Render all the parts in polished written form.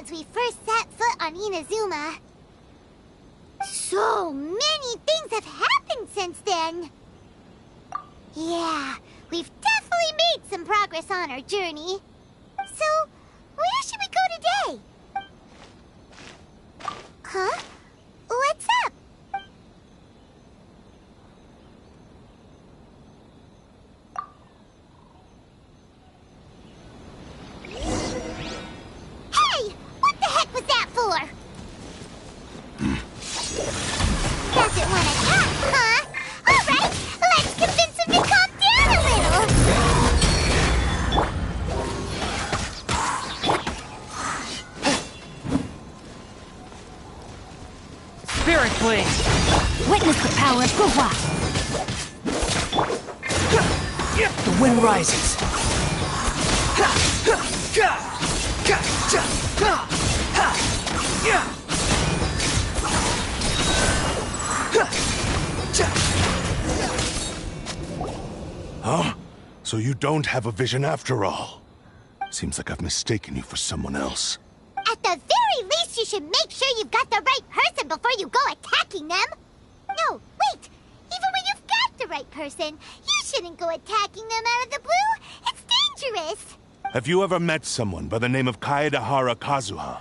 since we first set foot on Inazuma. So many things have happened since then. Yeah, we've definitely made some progress on our journey. So, where should we go today? Huh? What's up? Hey! What the heck was that for? Doesn't want to talk, huh? Alright, let's convince him to calm down a little. Spirit Blade! Witness the power of Kazuha. The wind rises. Huh? So you don't have a vision after all? Seems like I've mistaken you for someone else. At the very least, you should make sure you've got the right person before you go attacking them. No, wait! Even when you've got the right person, you shouldn't go attacking them out of the blue. It's dangerous. Have you ever met someone by the name of Kazuha?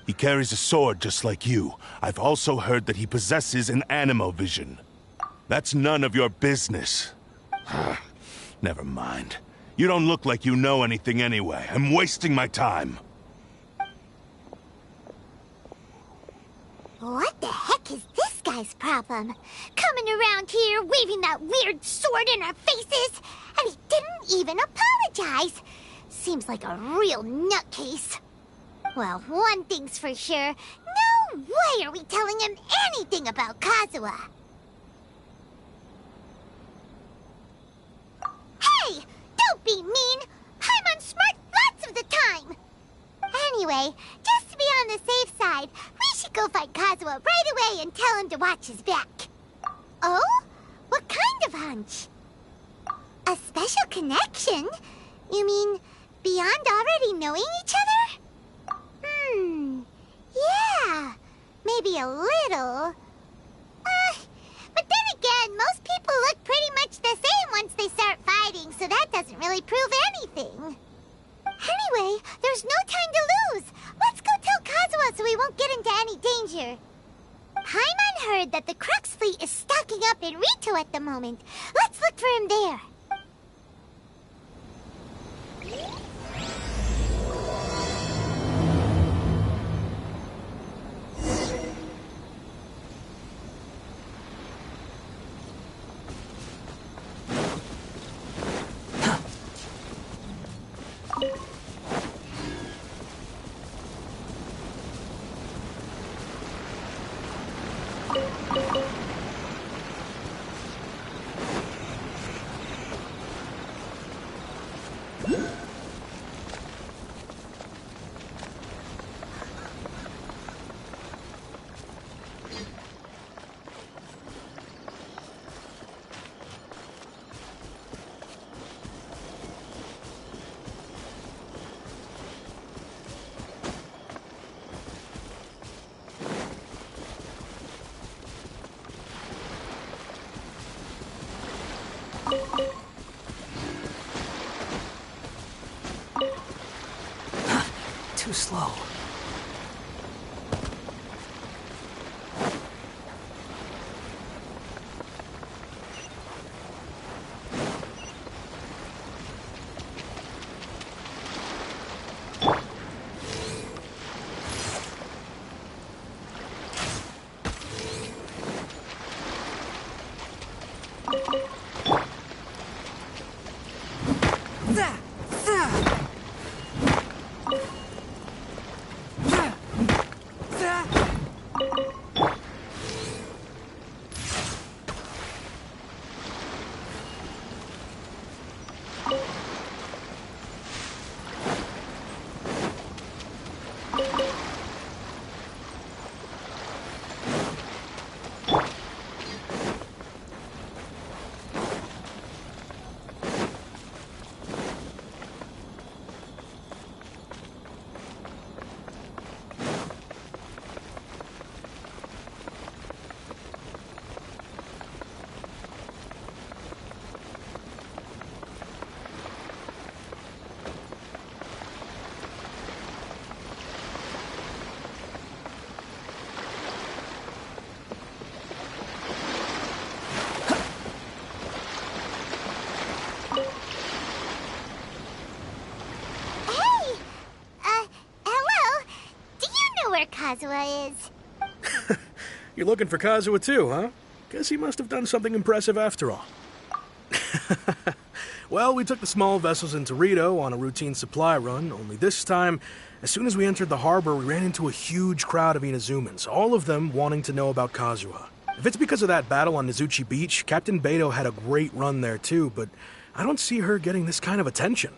He carries a sword just like you. I've also heard that he possesses an animal vision. That's none of your business. Never mind. You don't look like you know anything anyway. I'm wasting my time. What the heck is this guy's problem? Coming around here, waving that weird sword in our faces, and he didn't even apologize. Seems like a real nutcase. Well, one thing's for sure. No way are we telling him anything about Kazuha. Hey! Don't be mean! I'm on smart lots of the time! Anyway, just to be on the safe side, we should go find Kazuha right away and tell him to watch his back. Oh? What kind of hunch? A special connection? You mean beyond already knowing each other? Yeah, maybe a little. But then again, most people look pretty much the same once they start fighting, so that doesn't really prove anything. Anyway, there's no time to lose. Let's go tell Kazuha so we won't get into any danger. Paimon heard that the Crux fleet is stocking up in Rito at the moment. Let's look for him there. Too slow. You're looking for Kazuha too, huh? Guess he must have done something impressive after all. Well, we took the small vessels into Rito on a routine supply run, only this time, as soon as we entered the harbor, we ran into a huge crowd of Inazumans, all of them wanting to know about Kazuha. If it's because of that battle on Nizuchi Beach, Captain Beto had a great run there too, but I don't see her getting this kind of attention.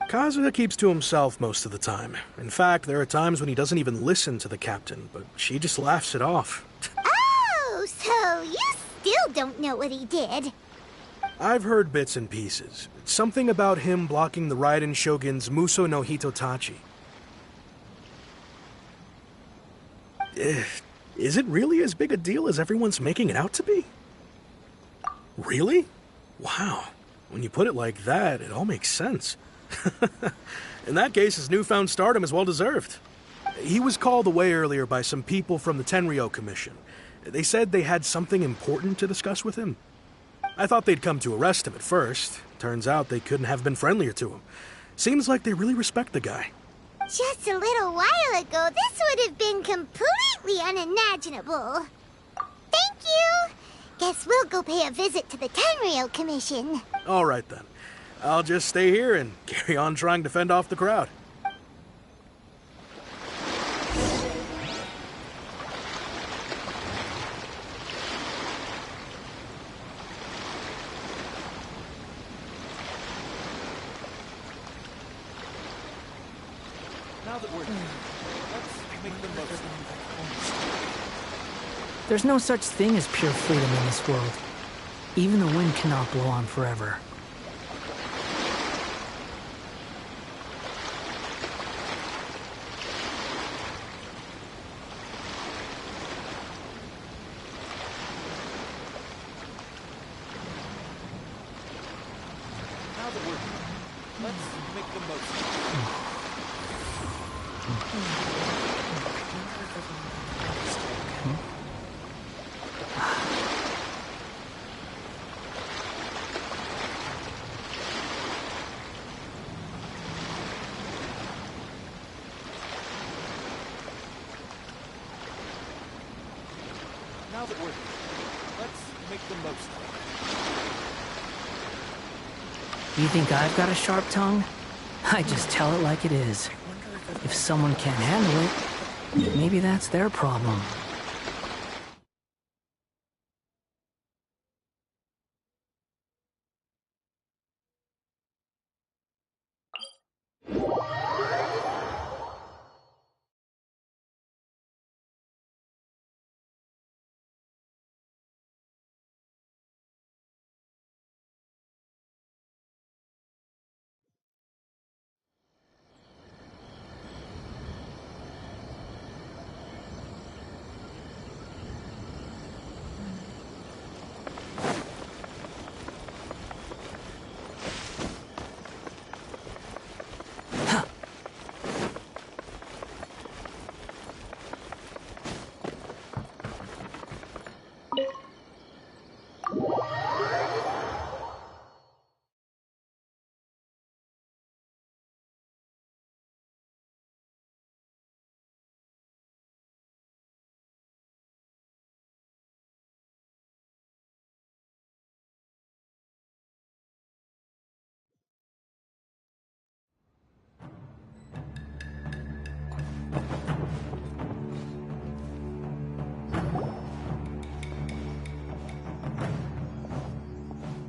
Kazuha keeps to himself most of the time. In fact, there are times when he doesn't even listen to the captain, but she just laughs it off. Oh, so you still don't know what he did? I've heard bits and pieces. Something about him blocking the Raiden Shogun's Muso no Hitotachi. Is it really as big a deal as everyone's making it out to be? Really? Wow. When you put it like that, it all makes sense. In that case, his newfound stardom is well deserved. He was called away earlier by some people from the Tenryo Commission. They said they had something important to discuss with him. I thought they'd come to arrest him at first. Turns out they couldn't have been friendlier to him. Seems like they really respect the guy. Just a little while ago, this would have been completely unimaginable. Thank you. Guess we'll go pay a visit to the Tenryo Commission. All right then. I'll just stay here and carry on trying to fend off the crowd. There's no such thing as pure freedom in this world. Even the wind cannot blow on forever. You think I've got a sharp tongue? I just tell it like it is. If someone can't handle it, maybe that's their problem.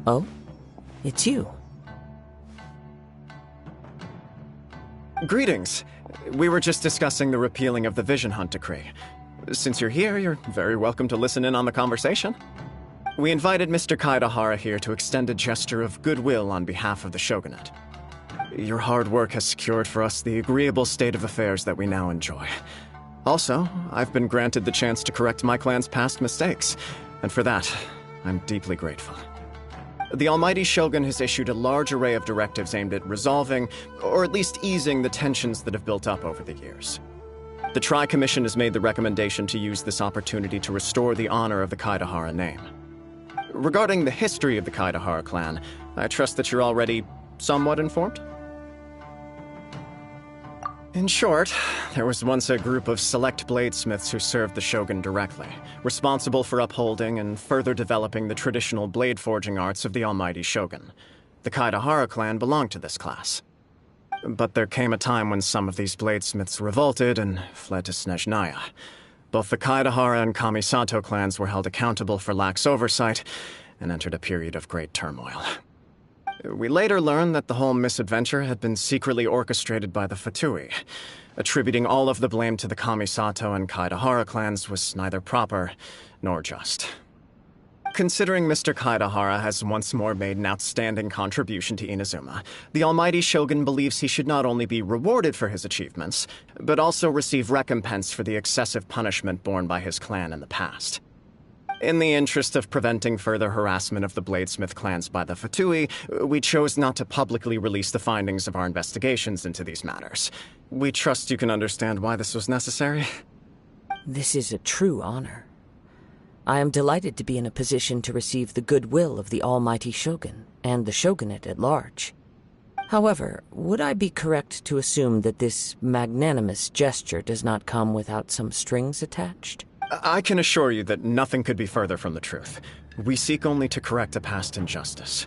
Oh? It's you. Greetings. We were just discussing the repealing of the Vision Hunt decree. Since you're here, you're very welcome to listen in on the conversation. We invited Mr. Kaidahara here to extend a gesture of goodwill on behalf of the Shogunate. Your hard work has secured for us the agreeable state of affairs that we now enjoy. Also, I've been granted the chance to correct my clan's past mistakes, and for that, I'm deeply grateful. The Almighty Shogun has issued a large array of directives aimed at resolving, or at least easing, the tensions that have built up over the years. The Tri-Commission has made the recommendation to use this opportunity to restore the honor of the Kaidahara name. Regarding the history of the Kaidahara clan, I trust that you're already somewhat informed? In short, there was once a group of select bladesmiths who served the shogun directly, responsible for upholding and further developing the traditional blade forging arts of the almighty shogun. The Kaedahara clan belonged to this class. But there came a time when some of these bladesmiths revolted and fled to Snezhnaya. Both the Kaedahara and Kamisato clans were held accountable for lax oversight and entered a period of great turmoil. We later learned that the whole misadventure had been secretly orchestrated by the Fatui. Attributing all of the blame to the Kamisato and Kaedahara clans was neither proper nor just. Considering Mr. Kaedahara has once more made an outstanding contribution to Inazuma, the almighty shogun believes he should not only be rewarded for his achievements, but also receive recompense for the excessive punishment borne by his clan in the past. In the interest of preventing further harassment of the bladesmith clans by the Fatui, we chose not to publicly release the findings of our investigations into these matters. We trust you can understand why this was necessary. This is a true honor. I am delighted to be in a position to receive the goodwill of the almighty shogun and the shogunate at large. However, would I be correct to assume that this magnanimous gesture does not come without some strings attached? I can assure you that nothing could be further from the truth. We seek only to correct a past injustice.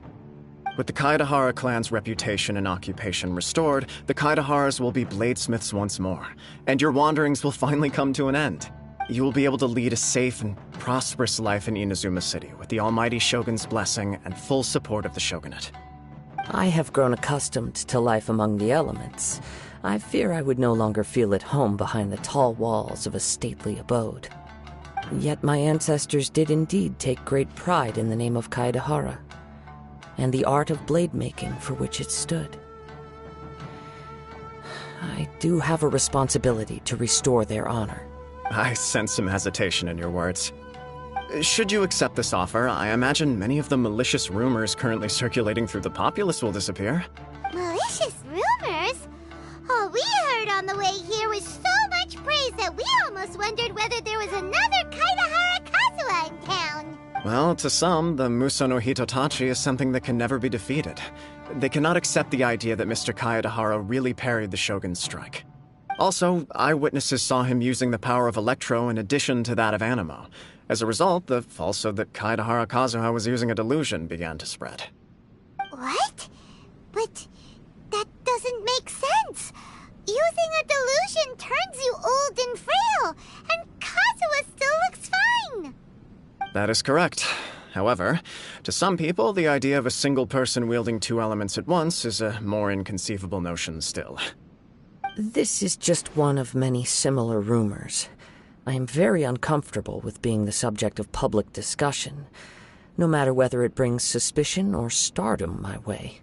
With the Kaedahara clan's reputation and occupation restored, the Kaedaharas will be bladesmiths once more, and your wanderings will finally come to an end. You will be able to lead a safe and prosperous life in Inazuma City with the almighty shogun's blessing and full support of the shogunate. I have grown accustomed to life among the elements. I fear I would no longer feel at home behind the tall walls of a stately abode. Yet my ancestors did indeed take great pride in the name of Kaedahara, and the art of blade making for which it stood. I do have a responsibility to restore their honor. I sense some hesitation in your words. Should you accept this offer, I imagine many of the malicious rumors currently circulating through the populace will disappear. Malicious rumors? All we heard on the way here was so much praise that we almost wondered whether there was another Kaedahara Kazuha in town. Well, to some, the Muso no Hitotachi is something that can never be defeated. They cannot accept the idea that Mr. Kaedahara really parried the shogun's strike. Also, eyewitnesses saw him using the power of Electro in addition to that of Animo. As a result, the falsehood that Kaedahara Kazuha was using a delusion began to spread. What? But that doesn't make sense. Using a delusion turns you old and frail, and Kazuha still looks fine. That is correct. However, to some people, the idea of a single person wielding two elements at once is a more inconceivable notion still. This is just one of many similar rumors. I am very uncomfortable with being the subject of public discussion, no matter whether it brings suspicion or stardom my way.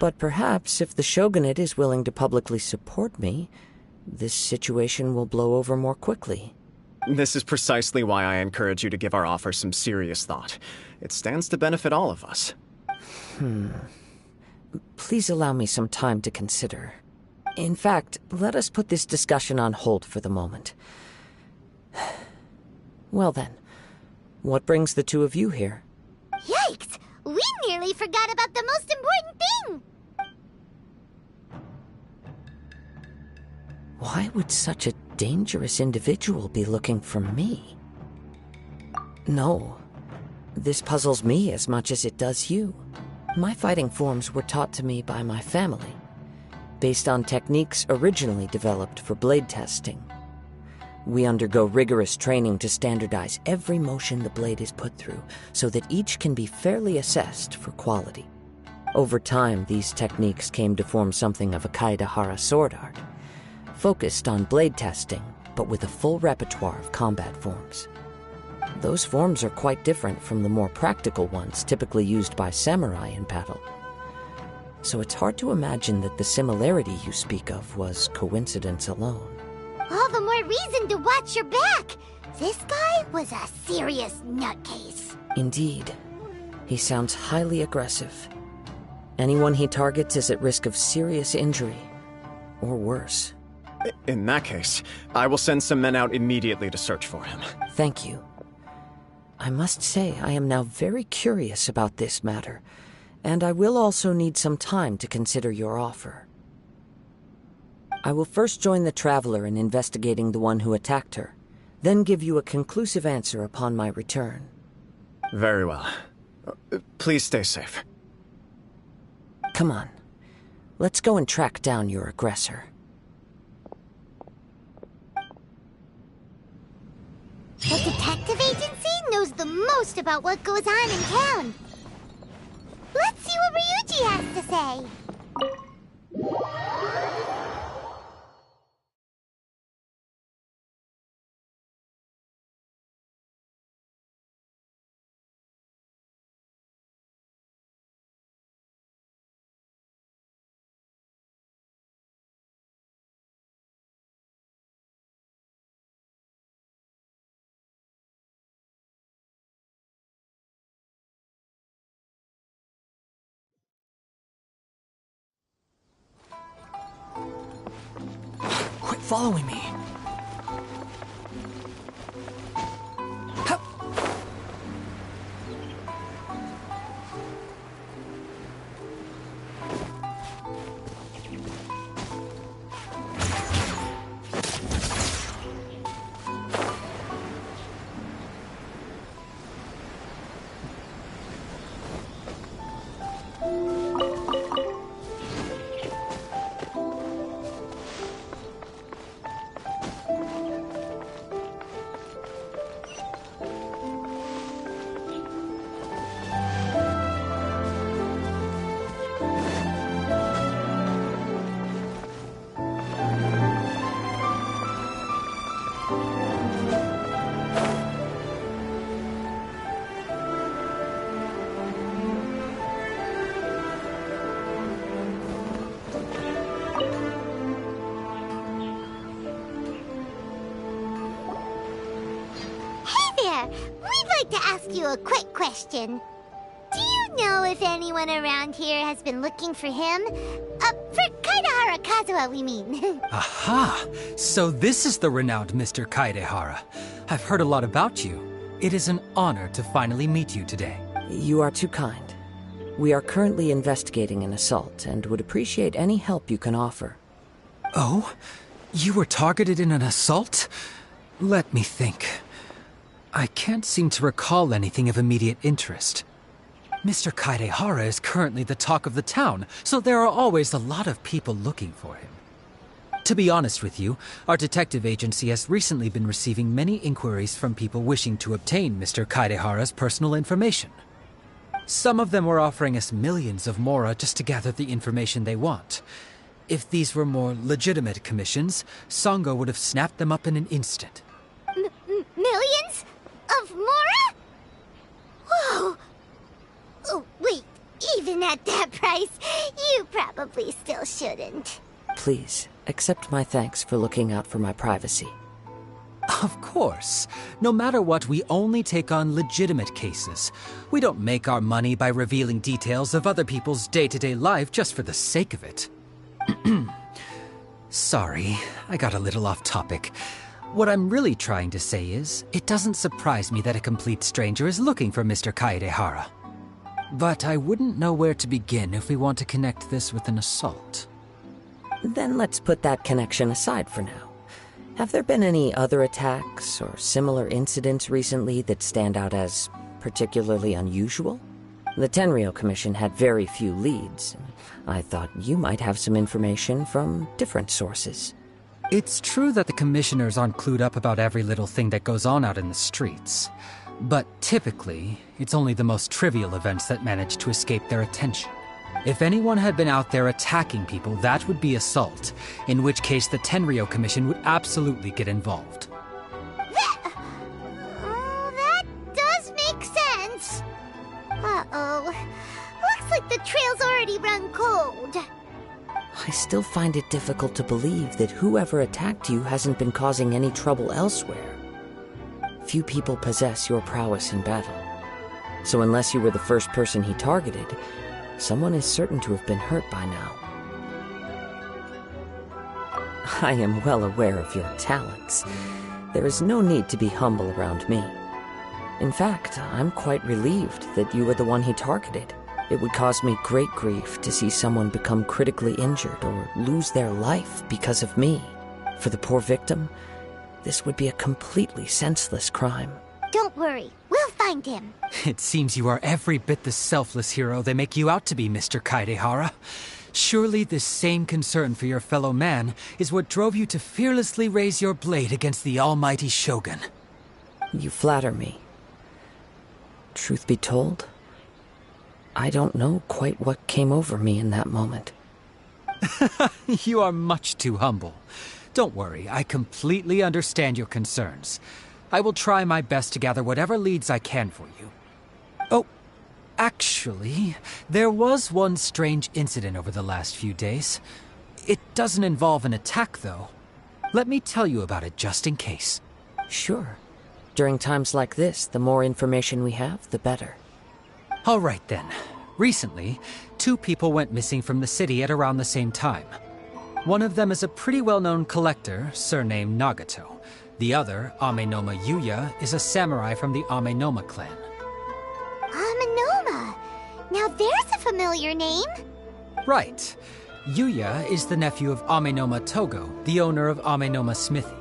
But perhaps if the shogunate is willing to publicly support me, this situation will blow over more quickly. This is precisely why I encourage you to give our offer some serious thought. It stands to benefit all of us. Please allow me some time to consider. In fact, let us put this discussion on hold for the moment. Well then, what brings the two of you here? Yikes! We nearly forgot about the most important thing! Why would such a dangerous individual be looking for me? No, this puzzles me as much as it does you. My fighting forms were taught to me by my family, based on techniques originally developed for blade testing. We undergo rigorous training to standardize every motion the blade is put through, so that each can be fairly assessed for quality. Over time, these techniques came to form something of a Kaedahara sword art, focused on blade testing, but with a full repertoire of combat forms. Those forms are quite different from the more practical ones typically used by samurai in battle. So it's hard to imagine that the similarity you speak of was coincidence alone. All the more reason to watch your back! This guy was a serious nutcase. Indeed. He sounds highly aggressive. Anyone he targets is at risk of serious injury, or worse. In that case, I will send some men out immediately to search for him. Thank you. I must say I am now very curious about this matter, and I will also need some time to consider your offer. I will first join the Traveler in investigating the one who attacked her, then give you a conclusive answer upon my return. Very well. Please stay safe. Come on. Let's go and track down your aggressor. The detective agency knows the most about what goes on in town. Let's see what Ryuji has to say. Quit following me. Hup. We'd like to ask you a quick question. Do you know if anyone around here has been looking for him? For Kaidahara Kazuha, we mean. Aha! So this is the renowned Mr. Kaidehara. I've heard a lot about you. It is an honor to finally meet you today. You are too kind. We are currently investigating an assault and would appreciate any help you can offer. Oh? You were targeted in an assault? Let me think. I can't seem to recall anything of immediate interest. Mr. Kaidehara is currently the talk of the town, so there are always a lot of people looking for him. To be honest with you, our detective agency has recently been receiving many inquiries from people wishing to obtain Mr. Kaidehara's personal information. Some of them were offering us millions of mora just to gather the information they want. If these were more legitimate commissions, Sango would have snapped them up in an instant. Millions? Of mora? Whoa! Oh, wait, even at that price, you probably still shouldn't. Please, accept my thanks for looking out for my privacy. Of course. No matter what, we only take on legitimate cases. We don't make our money by revealing details of other people's day-to-day life just for the sake of it. Sorry, I got a little off topic. What I'm really trying to say is, it doesn't surprise me that a complete stranger is looking for Mr. Kaidehara. But I wouldn't know where to begin if we want to connect this with an assault. Then let's put that connection aside for now. Have there been any other attacks or similar incidents recently that stand out as particularly unusual? The Tenryou Commission had very few leads. I thought you might have some information from different sources. It's true that the commissioners aren't clued up about every little thing that goes on out in the streets. But typically, it's only the most trivial events that manage to escape their attention. If anyone had been out there attacking people, that would be assault, in which case the Tenryou Commission would absolutely get involved. That does make sense. Uh-oh. Looks like the trail's already run cold. I still find it difficult to believe that whoever attacked you hasn't been causing any trouble elsewhere. Few people possess your prowess in battle. So unless you were the first person he targeted, someone is certain to have been hurt by now. I am well aware of your talents. There is no need to be humble around me. In fact, I'm quite relieved that you were the one he targeted. It would cause me great grief to see someone become critically injured or lose their life because of me. For the poor victim, this would be a completely senseless crime. Don't worry, we'll find him. It seems you are every bit the selfless hero they make you out to be, Mr. Kaidehara. Surely this same concern for your fellow man is what drove you to fearlessly raise your blade against the almighty Shogun. You flatter me. Truth be told, I don't know quite what came over me in that moment. You are much too humble. Don't worry, I completely understand your concerns. I will try my best to gather whatever leads I can for you. Oh, actually, there was one strange incident over the last few days. It doesn't involve an attack, though. Let me tell you about it just in case. Sure. During times like this, the more information we have, the better. All right then. Recently, 2 people went missing from the city at around the same time. One of them is a pretty well-known collector, surnamed Nagato. The other, Amenoma Yuya, is a samurai from the Amenoma clan. Amenoma! Now there's a familiar name. Right. Yuya is the nephew of Amenoma Togo, the owner of Amenoma Smithy.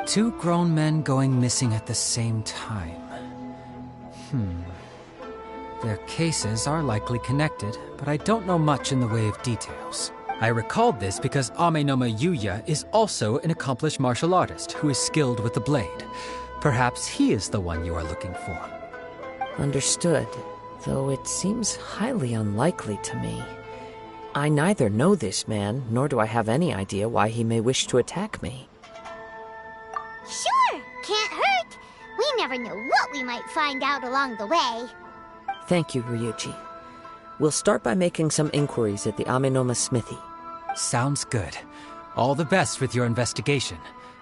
2 grown men going missing at the same time. Their cases are likely connected, but I don't know much in the way of details. I recalled this because Amenoma Yuya is also an accomplished martial artist who is skilled with the blade. Perhaps he is the one you are looking for. Understood, though it seems highly unlikely to me. I neither know this man, nor do I have any idea why he may wish to attack me. Sure, can't hurt. We never know what we might find out along the way. Thank you, Ryuji. We'll start by making some inquiries at the Amenoma Smithy. Sounds good. All the best with your investigation.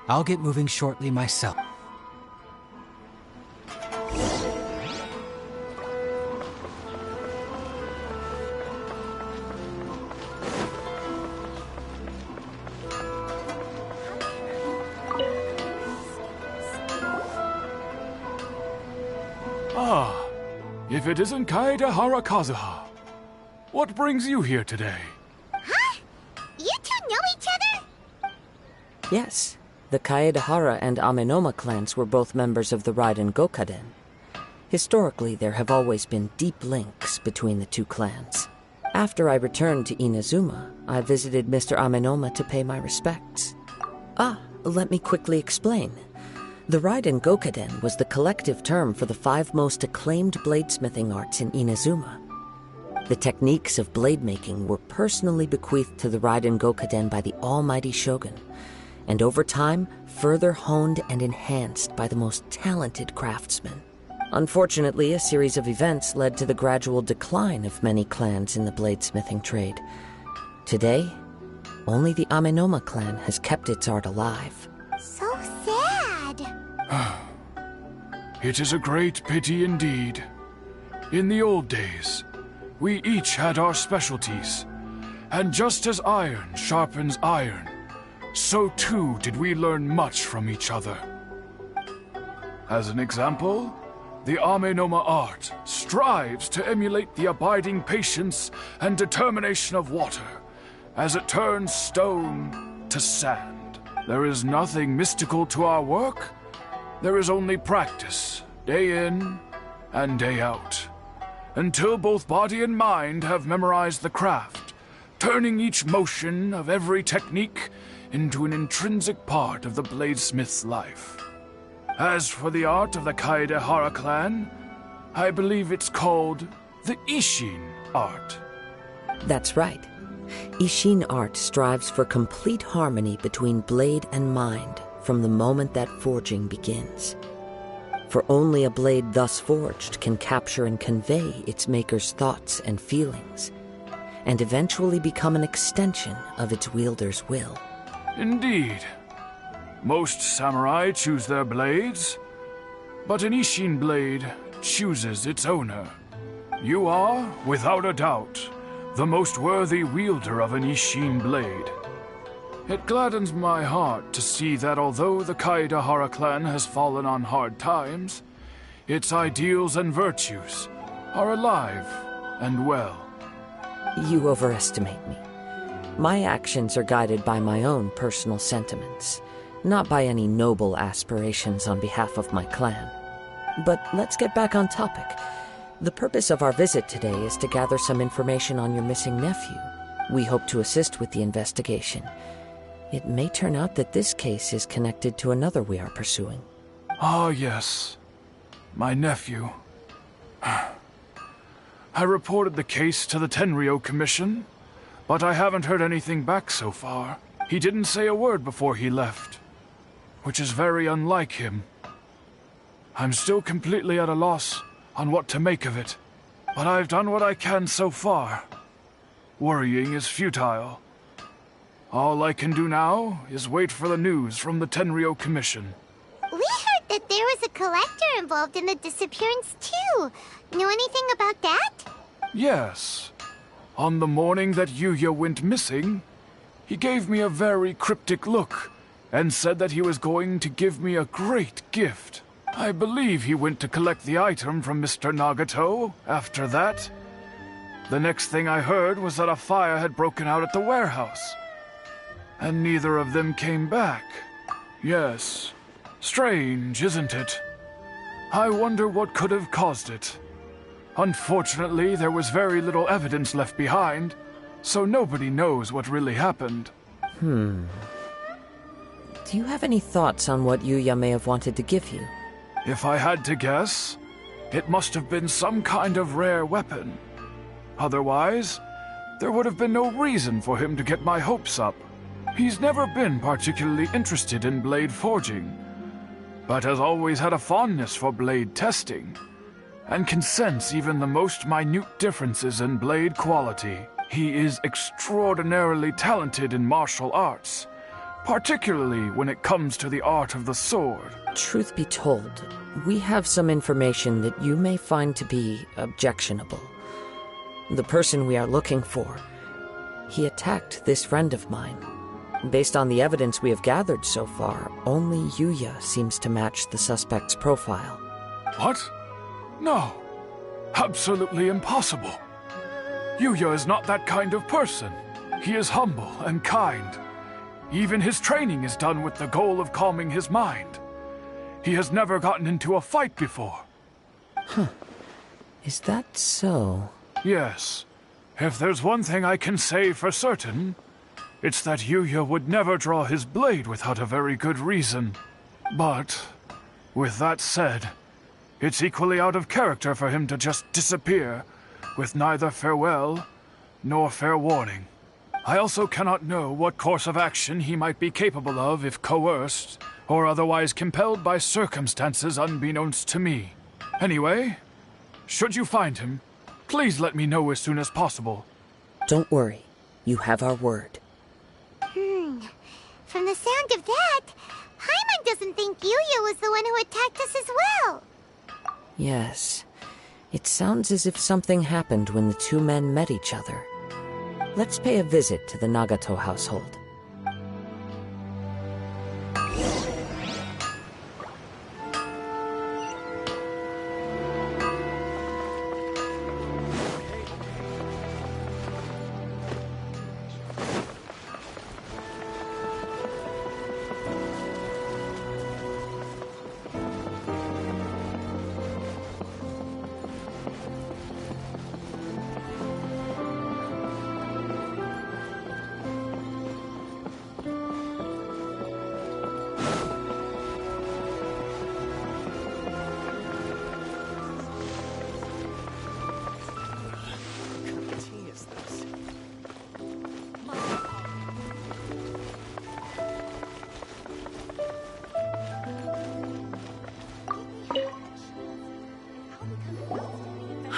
I'll get moving shortly myself. Ah, if it isn't Kaedehara Kazuha. What brings you here today? Huh? You 2 know each other? Yes, the Kaedehara and Amenoma clans were both members of the Raiden Gokaden. Historically, there have always been deep links between the 2 clans. After I returned to Inazuma, I visited Mr. Amenoma to pay my respects. Let me quickly explain. The Raiden Gokaden was the collective term for the 5 most acclaimed bladesmithing arts in Inazuma. The techniques of blade making were personally bequeathed to the Raiden Gokaden by the almighty Shogun, and over time, further honed and enhanced by the most talented craftsmen. Unfortunately, a series of events led to the gradual decline of many clans in the bladesmithing trade. Today, only the Amenoma clan has kept its art alive. So sad. It is a great pity indeed. In the old days, we each had our specialties, and just as iron sharpens iron, so too did we learn much from each other. As an example, the Amenoma art strives to emulate the abiding patience and determination of water as it turns stone to sand. There is nothing mystical to our work. There is only practice, day in and day out, until both body and mind have memorized the craft, turning each motion of every technique into an intrinsic part of the bladesmith's life. As for the art of the Kaedehara clan, I believe it's called the Ishin art. That's right. Ishin art strives for complete harmony between blade and mind from the moment that forging begins. For only a blade thus forged can capture and convey its maker's thoughts and feelings, and eventually become an extension of its wielder's will. Indeed. Most samurai choose their blades, but an Ishin blade chooses its owner. You are, without a doubt, the most worthy wielder of an Ishin blade. It gladdens my heart to see that although the Kaedehara clan has fallen on hard times, its ideals and virtues are alive and well. You overestimate me. My actions are guided by my own personal sentiments, not by any noble aspirations on behalf of my clan. But let's get back on topic. The purpose of our visit today is to gather some information on your missing nephew. We hope to assist with the investigation. It may turn out that this case is connected to another we are pursuing. Ah, yes. My nephew. I reported the case to the Tenryo Commission, but I haven't heard anything back so far. He didn't say a word before he left, which is very unlike him. I'm still completely at a loss on what to make of it, but I've done what I can so far. Worrying is futile. All I can do now is wait for the news from the Tenryo Commission. We heard that there was a collector involved in the disappearance, too. Know anything about that? Yes. On the morning that Yuya went missing, he gave me a very cryptic look and said that he was going to give me a great gift. I believe he went to collect the item from Mr. Nagato after that. The next thing I heard was that a fire had broken out at the warehouse. And neither of them came back. Yes. Strange, isn't it? I wonder what could have caused it. Unfortunately, there was very little evidence left behind, so nobody knows what really happened. Do you have any thoughts on what Yuya may have wanted to give you? If I had to guess, it must have been some kind of rare weapon. Otherwise, there would have been no reason for him to get my hopes up. He's never been particularly interested in blade forging, but has always had a fondness for blade testing, and can sense even the most minute differences in blade quality. He is extraordinarily talented in martial arts, particularly when it comes to the art of the sword. Truth be told, we have some information that you may find to be objectionable. The person we are looking for, he attacked this friend of mine. Based on the evidence we have gathered so far, only Yuya seems to match the suspect's profile. What? No. Absolutely impossible. Yuya is not that kind of person. He is humble and kind. Even his training is done with the goal of calming his mind. He has never gotten into a fight before. Is that so? Yes. If there's one thing I can say for certain, it's that Yuya would never draw his blade without a very good reason. But, with that said, it's equally out of character for him to just disappear, with neither farewell nor fair warning. I also cannot know what course of action he might be capable of if coerced, or otherwise compelled by circumstances unbeknownst to me. Anyway, should you find him, please let me know as soon as possible. Don't worry. You have our word. From the sound of that, Paimon doesn't think Yuya was the one who attacked us as well. Yes. It sounds as if something happened when the two men met each other. Let's pay a visit to the Nagato household.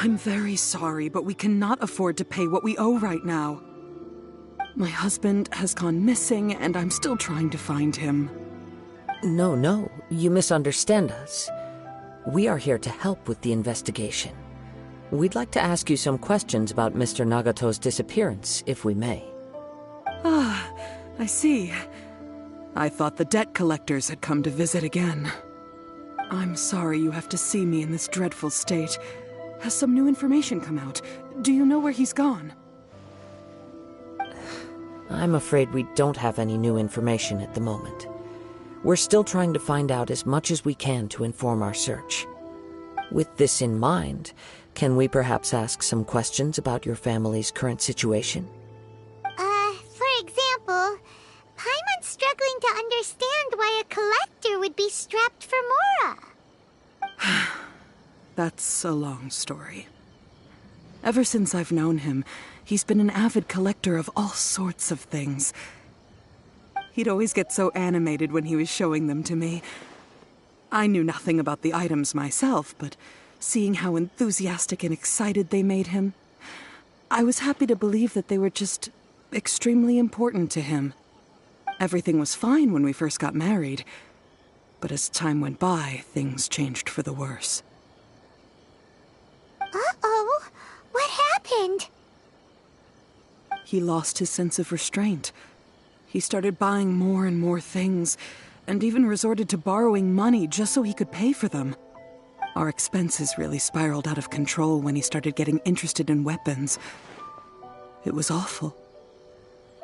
I'm very sorry, but we cannot afford to pay what we owe right now. My husband has gone missing, and I'm still trying to find him. No, you misunderstand us. We are here to help with the investigation. We'd like to ask you some questions about Mr. Nagato's disappearance, if we may. Ah, I see. I thought the debt collectors had come to visit again. I'm sorry you have to see me in this dreadful state, Has some new information come out? Do you know where he's gone? I'm afraid we don't have any new information at the moment. We're still trying to find out as much as we can to inform our search. With this in mind, can we perhaps ask some questions about your family's current situation? For example, Paimon's struggling to understand why a collector would be strapped for Mora. That's a long story. Ever since I've known him, he's been an avid collector of all sorts of things. He'd always get so animated when he was showing them to me. I knew nothing about the items myself, but seeing how enthusiastic and excited they made him, I was happy to believe that they were just extremely important to him. Everything was fine when we first got married, but as time went by, things changed for the worse. Uh-oh, what happened? He lost his sense of restraint. He started buying more and more things, and even resorted to borrowing money just so he could pay for them. Our expenses really spiraled out of control when he started getting interested in weapons. It was awful.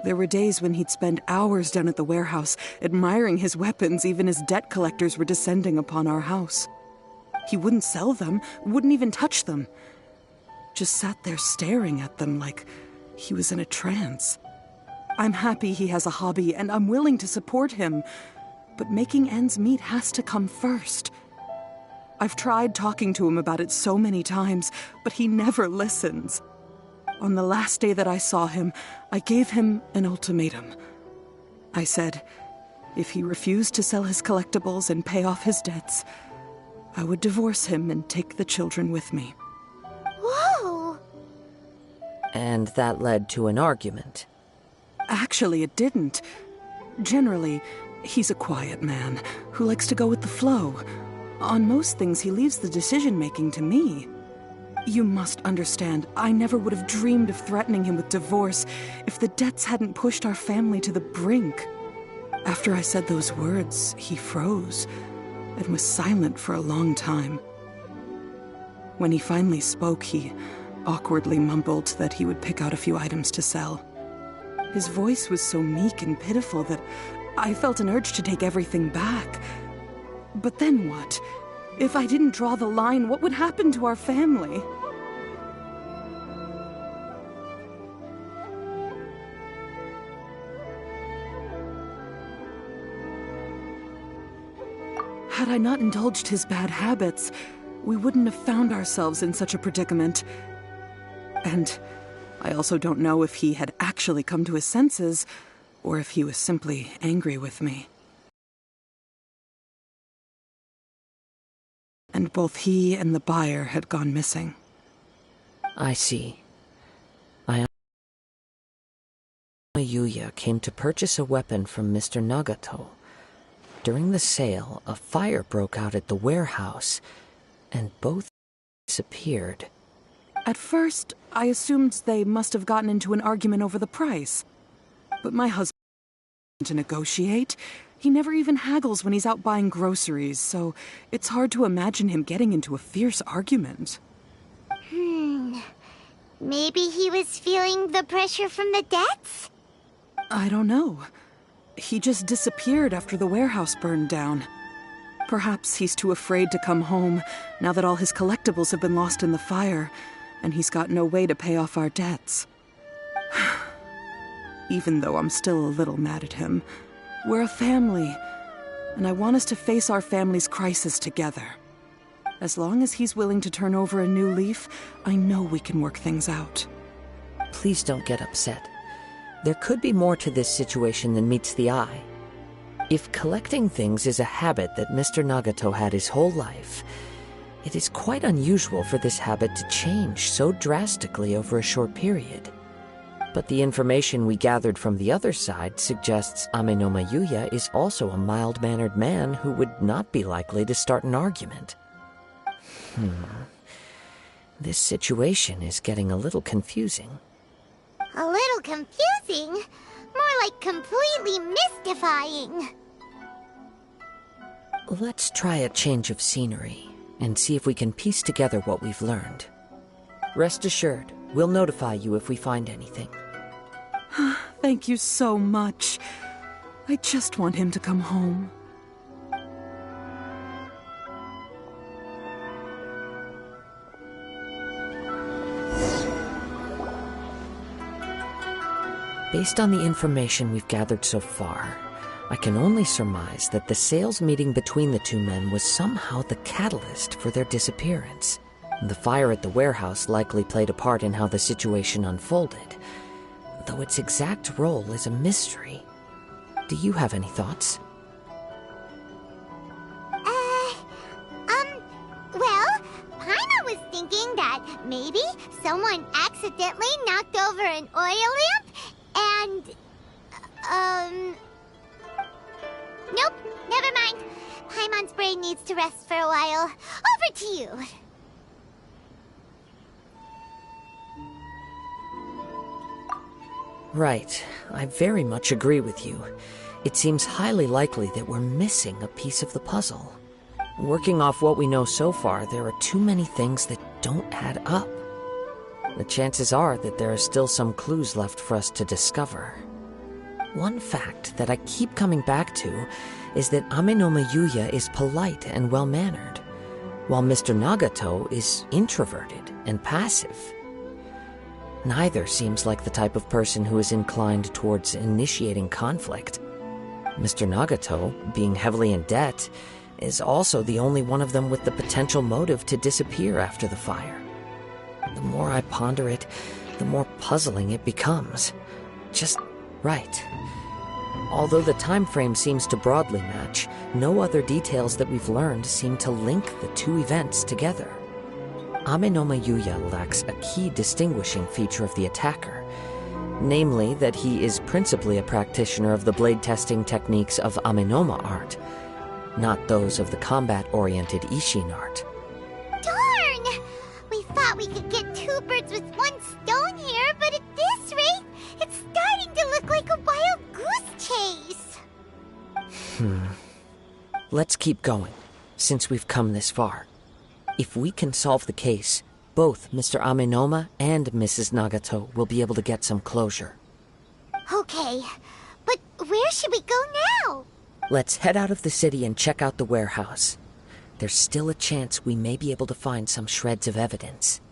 There were days when he'd spend hours down at the warehouse, admiring his weapons even as debt collectors were descending upon our house. He wouldn't sell them, wouldn't even touch them. Just sat there staring at them like he was in a trance. I'm happy he has a hobby, and I'm willing to support him, but making ends meet has to come first. I've tried talking to him about it so many times, but he never listens. On the last day that I saw him, I gave him an ultimatum. I said, if he refused to sell his collectibles and pay off his debts, I would divorce him and take the children with me. Whoa! And that led to an argument. Actually, it didn't. Generally, he's a quiet man who likes to go with the flow. On most things, he leaves the decision-making to me. You must understand, I never would have dreamed of threatening him with divorce if the debts hadn't pushed our family to the brink. After I said those words, he froze and was silent for a long time. When he finally spoke, he awkwardly mumbled that he would pick out a few items to sell. His voice was so meek and pitiful that I felt an urge to take everything back. But then what? If I didn't draw the line, what would happen to our family? Had I not indulged his bad habits, we wouldn't have found ourselves in such a predicament. And I also don't know if he had actually come to his senses, or if he was simply angry with me. And both he and the buyer had gone missing. I see. Yuya came to purchase a weapon from Mr. Nagato. During the sale, a fire broke out at the warehouse, and both disappeared. At first, I assumed they must have gotten into an argument over the price. But my husband to negotiate. He never even haggles when he's out buying groceries, so it's hard to imagine him getting into a fierce argument. Maybe he was feeling the pressure from the debts? I don't know. He just disappeared after the warehouse burned down. Perhaps he's too afraid to come home now that all his collectibles have been lost in the fire, and he's got no way to pay off our debts. Even though I'm still a little mad at him, we're a family, and I want us to face our family's crisis together. As long as he's willing to turn over a new leaf, I know we can work things out. Please don't get upset. There could be more to this situation than meets the eye. If collecting things is a habit that Mr. Nagato had his whole life, it is quite unusual for this habit to change so drastically over a short period. But the information we gathered from the other side suggests Amenoma Yuya is also a mild-mannered man who would not be likely to start an argument. This situation is getting a little confusing. A little confusing? More like completely mystifying. Let's try a change of scenery and see if we can piece together what we've learned. Rest assured, we'll notify you if we find anything. Thank you so much. I just want him to come home. Based on the information we've gathered so far, I can only surmise that the sales meeting between the two men was somehow the catalyst for their disappearance. The fire at the warehouse likely played a part in how the situation unfolded, though its exact role is a mystery. Do you have any thoughts? Well, Paimon was thinking that maybe someone accidentally knocked over an oil lamp and, nope, never mind. Paimon's brain needs to rest for a while. Over to you. Right. I very much agree with you. It seems highly likely that we're missing a piece of the puzzle. Working off what we know so far, there are too many things that don't add up. The chances are that there are still some clues left for us to discover. One fact that I keep coming back to is that Amenoma Yuya is polite and well-mannered, while Mr. Nagato is introverted and passive. Neither seems like the type of person who is inclined towards initiating conflict. Mr. Nagato, being heavily in debt, is also the only one of them with the potential motive to disappear after the fire. The more I ponder it, the more puzzling it becomes. Just right. Although the time frame seems to broadly match, no other details that we've learned seem to link the two events together. Amenoma Yuya lacks a key distinguishing feature of the attacker, namely that he is principally a practitioner of the blade testing techniques of Amenoma art, not those of the combat-oriented Ishin art. Darn! We thought we could get two birds with one stone here, but at this rate, it's starting to look like a wild goose chase. Let's keep going, since we've come this far. If we can solve the case, both Mr. Amenoma and Mrs. Nagato will be able to get some closure. Okay, but where should we go now? Let's head out of the city and check out the warehouse. There's still a chance we may be able to find some shreds of evidence.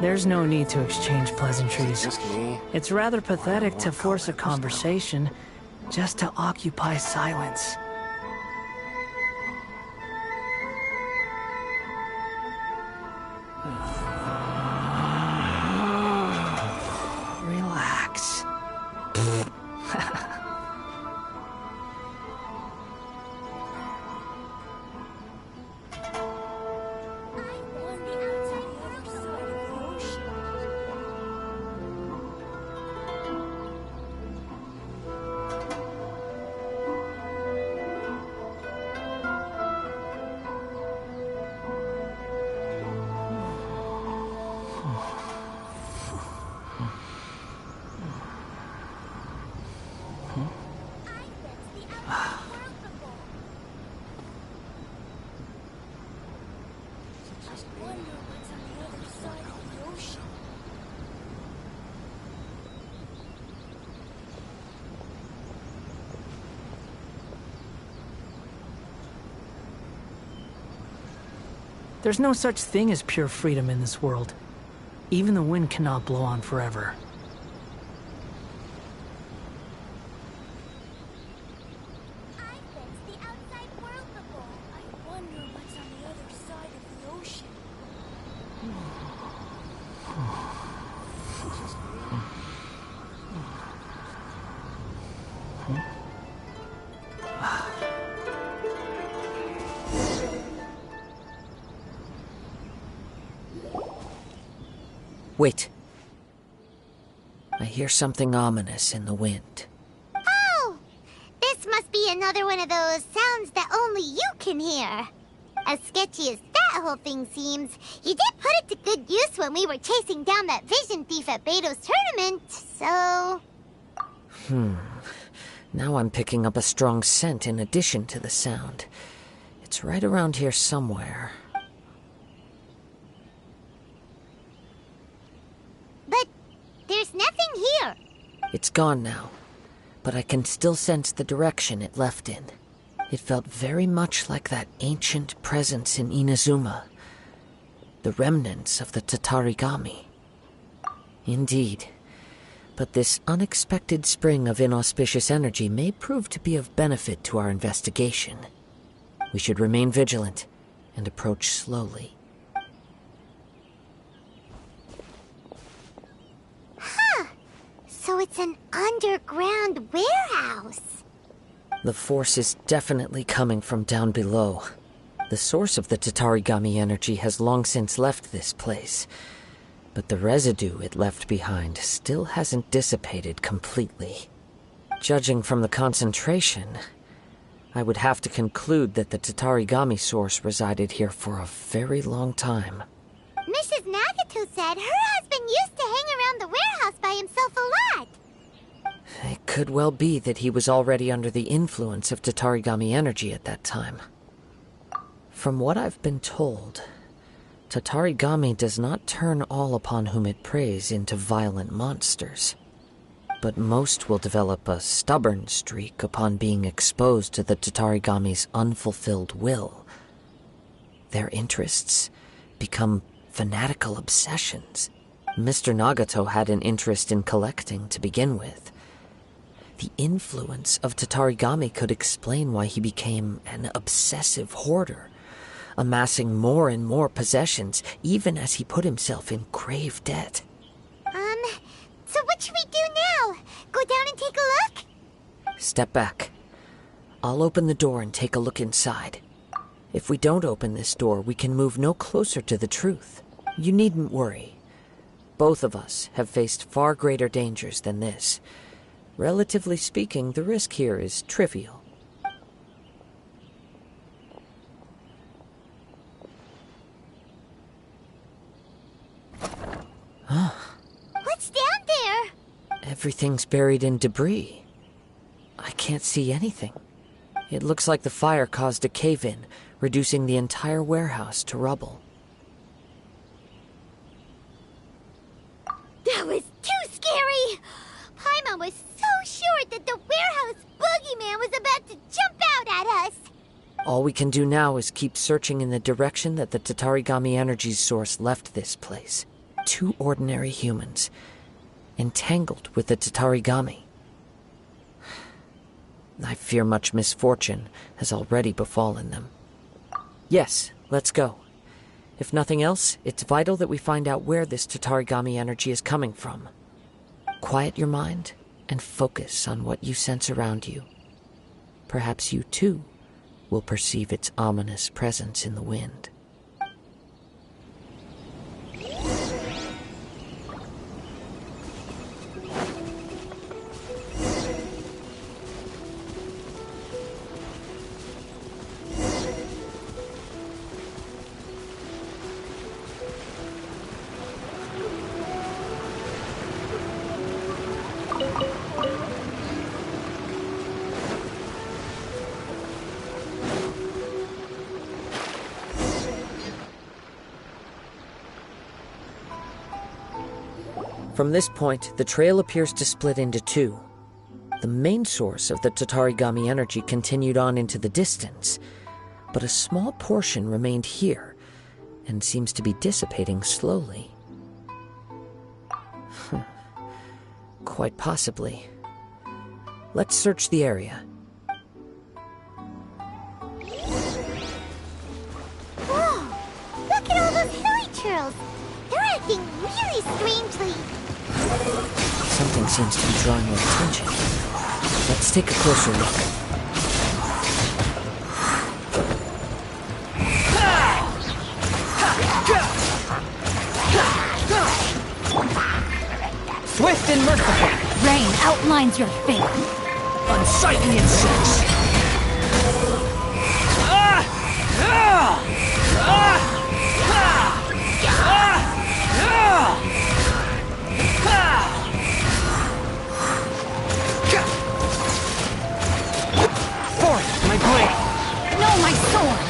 There's no need to exchange pleasantries. It's rather pathetic to force a conversation just to occupy silence. Relax. There's no such thing as pure freedom in this world. Even the wind cannot blow on forever. I've been to the outside world before. I wonder what's on the other side of the ocean. Wait. I hear something ominous in the wind. Oh! This must be another one of those sounds that only you can hear. As sketchy as that whole thing seems, you did put it to good use when we were chasing down that vision thief at Beto's tournament, so... Now I'm picking up a strong scent in addition to the sound. It's right around here somewhere. But there's nothing here. It's gone now, but I can still sense the direction it left in. It felt very much like that ancient presence in Inazuma. The remnants of the Tatarigami. Indeed. But this unexpected spring of inauspicious energy may prove to be of benefit to our investigation. We should remain vigilant and approach slowly. So it's an underground warehouse. The force is definitely coming from down below. The source of the Tatarigami energy has long since left this place, but the residue it left behind still hasn't dissipated completely. Judging from the concentration, I would have to conclude that the Tatarigami source resided here for a very long time. Mrs. Nagato said her husband used to hang around the warehouse by himself a lot. It could well be that he was already under the influence of Tatarigami energy at that time. From what I've been told, Tatarigami does not turn all upon whom it preys into violent monsters, but most will develop a stubborn streak upon being exposed to the Tatarigami's unfulfilled will. Their interests become fanatical obsessions. Mr. Nagato had an interest in collecting to begin with. The influence of Tatarigami could explain why he became an obsessive hoarder, amassing more and more possessions, even as he put himself in grave debt. So what should we do now? Go down and take a look? Step back. I'll open the door and take a look inside. If we don't open this door, we can move no closer to the truth. You needn't worry. Both of us have faced far greater dangers than this. Relatively speaking, the risk here is trivial. What's down there? Everything's buried in debris. I can't see anything. It looks like the fire caused a cave-in, reducing the entire warehouse to rubble. That was too scary! Paimon was so sure that the warehouse boogeyman was about to jump out at us! All we can do now is keep searching in the direction that the Tatarigami energy source left this place. 2 ordinary humans, entangled with the Tatarigami. I fear much misfortune has already befallen them. Yes, let's go. If nothing else, it's vital that we find out where this Tatarigami energy is coming from. Quiet your mind and focus on what you sense around you. Perhaps you, too, will perceive its ominous presence in the wind. From this point, the trail appears to split into 2. The main source of the Tatarigami energy continued on into the distance, but a small portion remained here, and seems to be dissipating slowly. Quite possibly. Let's search the area. Whoa! Look at all those hilly churls! They're acting really strangely. Something seems to be drawing your attention. Let's take a closer look. Swift and merciful. Rain outlines your fate. Unsightly insects. Forth, my blade. No, my sword.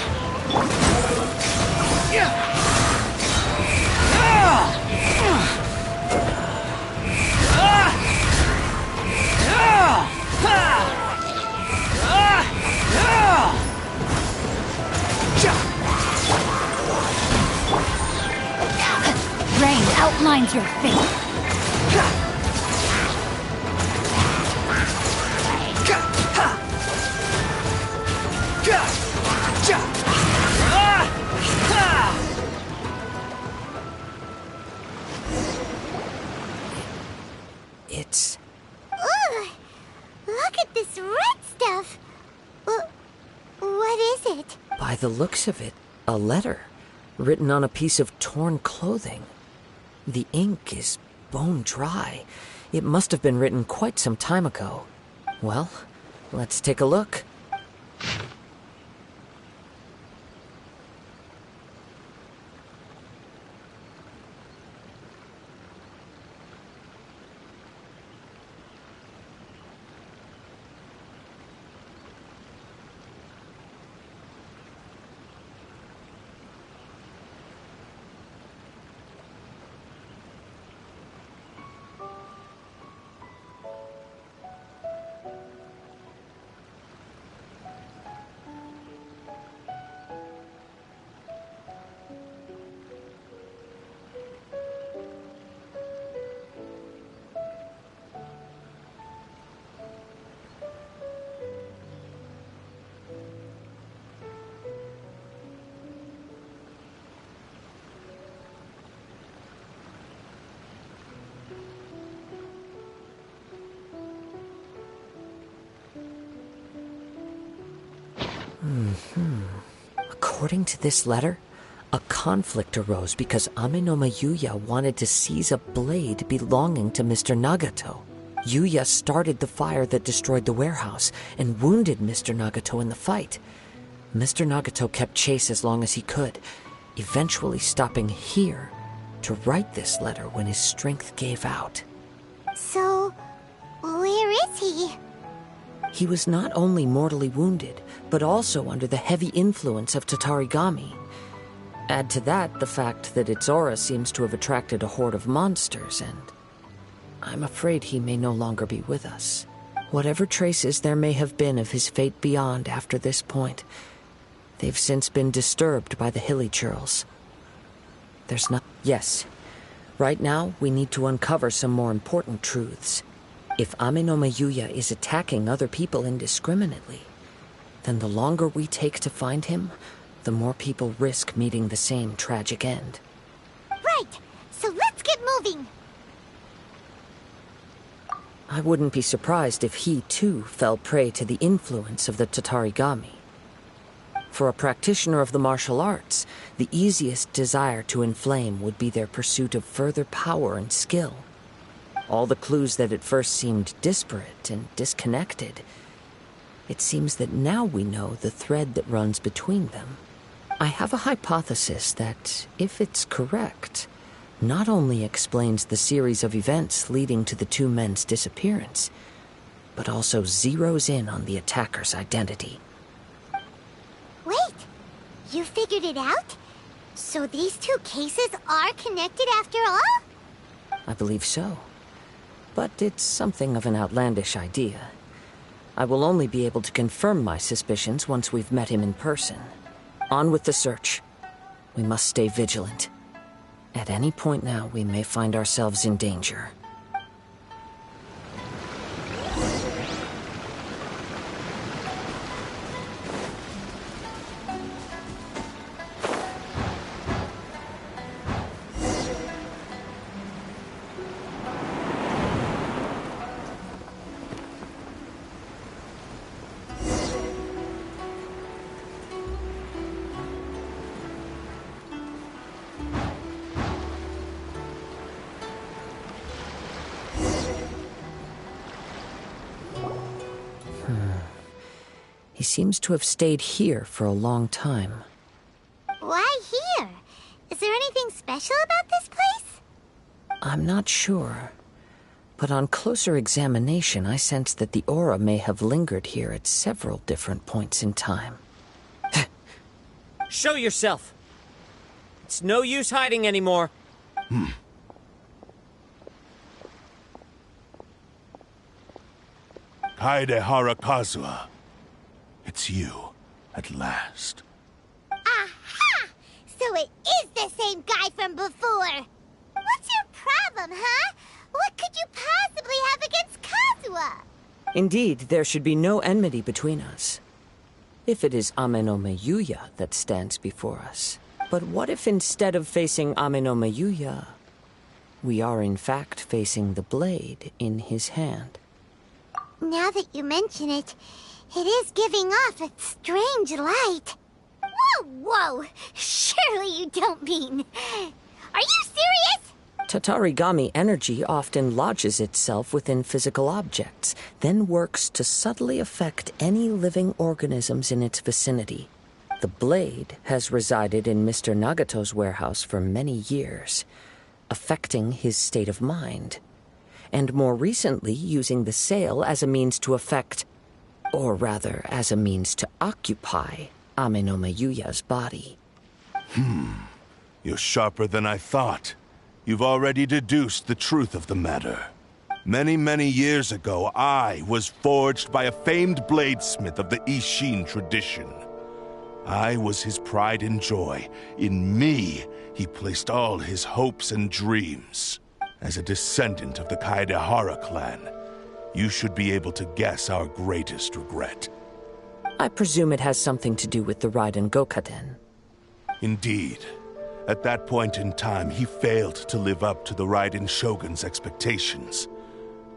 Rain outlines your fate. It's... Ugh! Look at this red stuff! What is it? by the looks of it, a letter written on a piece of torn clothing. The ink is bone dry. It must have been written quite some time ago. Well, let's take a look. According to this letter, a conflict arose because Amenoma Yuya wanted to seize a blade belonging to Mr. Nagato. Yuya started the fire that destroyed the warehouse and wounded Mr. Nagato in the fight. Mr. Nagato kept chase as long as he could, eventually stopping here to write this letter when his strength gave out. So, where is he? He was not only mortally wounded, but also under the heavy influence of Tatarigami. Add to that the fact that its aura seems to have attracted a horde of monsters, and I'm afraid he may no longer be with us. Whatever traces there may have been of his fate beyond after this point, they've since been disturbed by the hilly churls. There's not... Yes. Right now, we need to uncover some more important truths. If Amenoma Yuya is attacking other people indiscriminately, then the longer we take to find him, the more people risk meeting the same tragic end. Right! So let's get moving! I wouldn't be surprised if he, too, fell prey to the influence of the Tatarigami. For a practitioner of the martial arts, the easiest desire to inflame would be their pursuit of further power and skill. All the clues that at first seemed disparate and disconnected, it seems that now we know the thread that runs between them. I have a hypothesis that, if it's correct, not only explains the series of events leading to the two men's disappearance, but also zeroes in on the attacker's identity. Wait! You figured it out? So these two cases are connected after all? I believe so. But it's something of an outlandish idea. I will only be able to confirm my suspicions once we've met him in person. On with the search. We must stay vigilant. At any point now, we may find ourselves in danger. He seems to have stayed here for a long time. Why here? Is there anything special about this place? I'm not sure. But on closer examination, I sense that the aura may have lingered here at several different points in time. Show yourself! It's no use hiding anymore. Kaedehara Kazuha. It's you, at last. Aha! So it is the same guy from before! What's your problem, huh? What could you possibly have against Kazuha? Indeed, there should be no enmity between us. If it is Ame no Miyuya that stands before us. But what if instead of facing Ame no Miyuya, we are in fact facing the blade in his hand? Now that you mention it, it is giving off a strange light. Whoa! Surely you don't mean... Are you serious? Tatarigami energy often lodges itself within physical objects, then works to subtly affect any living organisms in its vicinity. The blade has resided in Mr. Nagato's warehouse for many years, affecting his state of mind, and more recently using the sale as a means to affect, or rather as a means to occupy, Ame no Miyuya's body. You're sharper than I thought. You've already deduced the truth of the matter. Many, many years ago, I was forged by a famed bladesmith of the Ishin tradition. I was his pride and joy. In me, he placed all his hopes and dreams. As a descendant of the Kaedehara clan, you should be able to guess our greatest regret. I presume it has something to do with the Raiden Gokaden. Indeed. At that point in time, he failed to live up to the Raiden Shogun's expectations.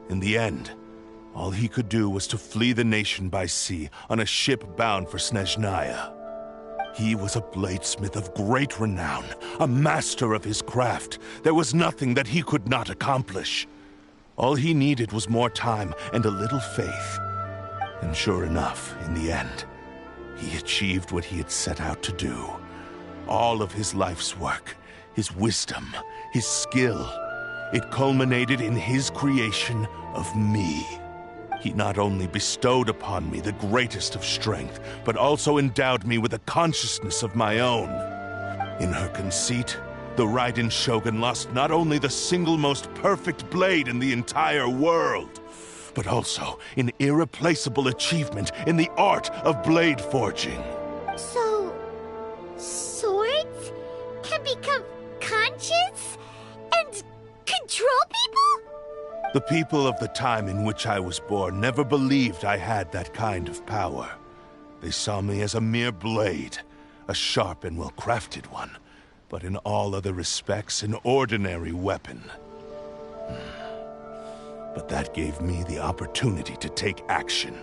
In the end, all he could do was to flee the nation by sea on a ship bound for Snezhnaya. He was a bladesmith of great renown, a master of his craft. There was nothing that he could not accomplish. All he needed was more time and a little faith. And sure enough, in the end, he achieved what he had set out to do. All of his life's work, his wisdom, his skill, it culminated in his creation of me. He not only bestowed upon me the greatest of strength, but also endowed me with a consciousness of my own. In her conceit, the Raiden Shogun lost not only the single most perfect blade in the entire world, but also an irreplaceable achievement in the art of blade forging. So... swords can become conscious and control people? The people of the time in which I was born never believed I had that kind of power. They saw me as a mere blade, a sharp and well-crafted one, but in all other respects an ordinary weapon. But that gave me the opportunity to take action.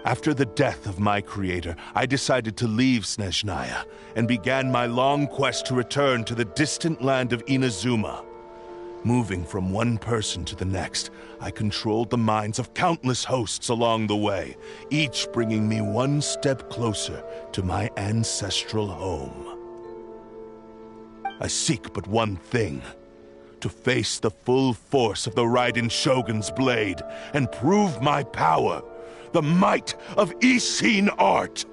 After the death of my creator, I decided to leave Snezhnaya and began my long quest to return to the distant land of Inazuma. Moving from one person to the next, I controlled the minds of countless hosts along the way, each bringing me one step closer to my ancestral home. I seek but one thing: to face the full force of the Raiden Shogun's blade and prove my power, the might of Ishin art.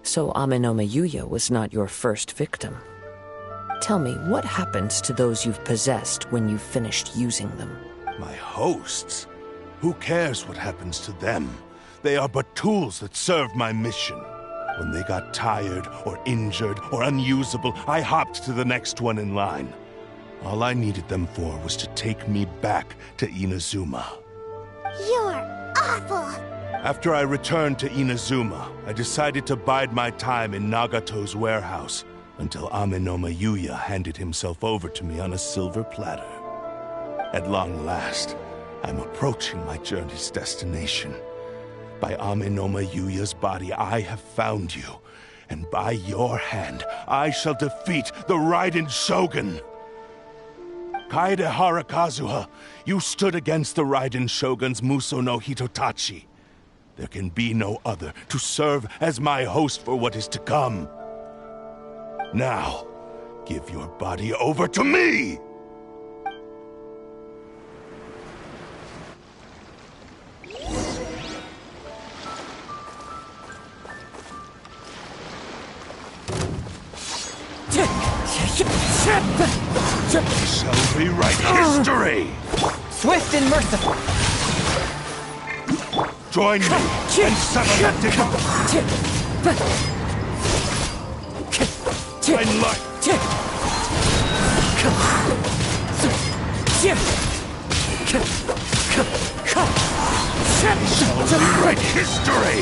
So Ame no Miyuya was not your first victim. Tell me, what happens to those you've possessed when you've finished using them? My hosts? Who cares what happens to them? They are but tools that serve my mission. When they got tired, or injured, or unusable, I hopped to the next one in line. All I needed them for was to take me back to Inazuma. You're awful! After I returned to Inazuma, I decided to bide my time in Nagato's warehouse until Amenoma Yuya handed himself over to me on a silver platter. At long last, I'm approaching my journey's destination. By Amenoma Yuya's body, I have found you, and by your hand, I shall defeat the Raiden Shogun. Kaedehara Kazuha, you stood against the Raiden Shogun's Muso no Hitotachi. There can be no other to serve as my host for what is to come. Now, give your body over to me! Shall rewrite history! Swift and merciful! Join me and sever that divide! Find light! Shall rewrite history!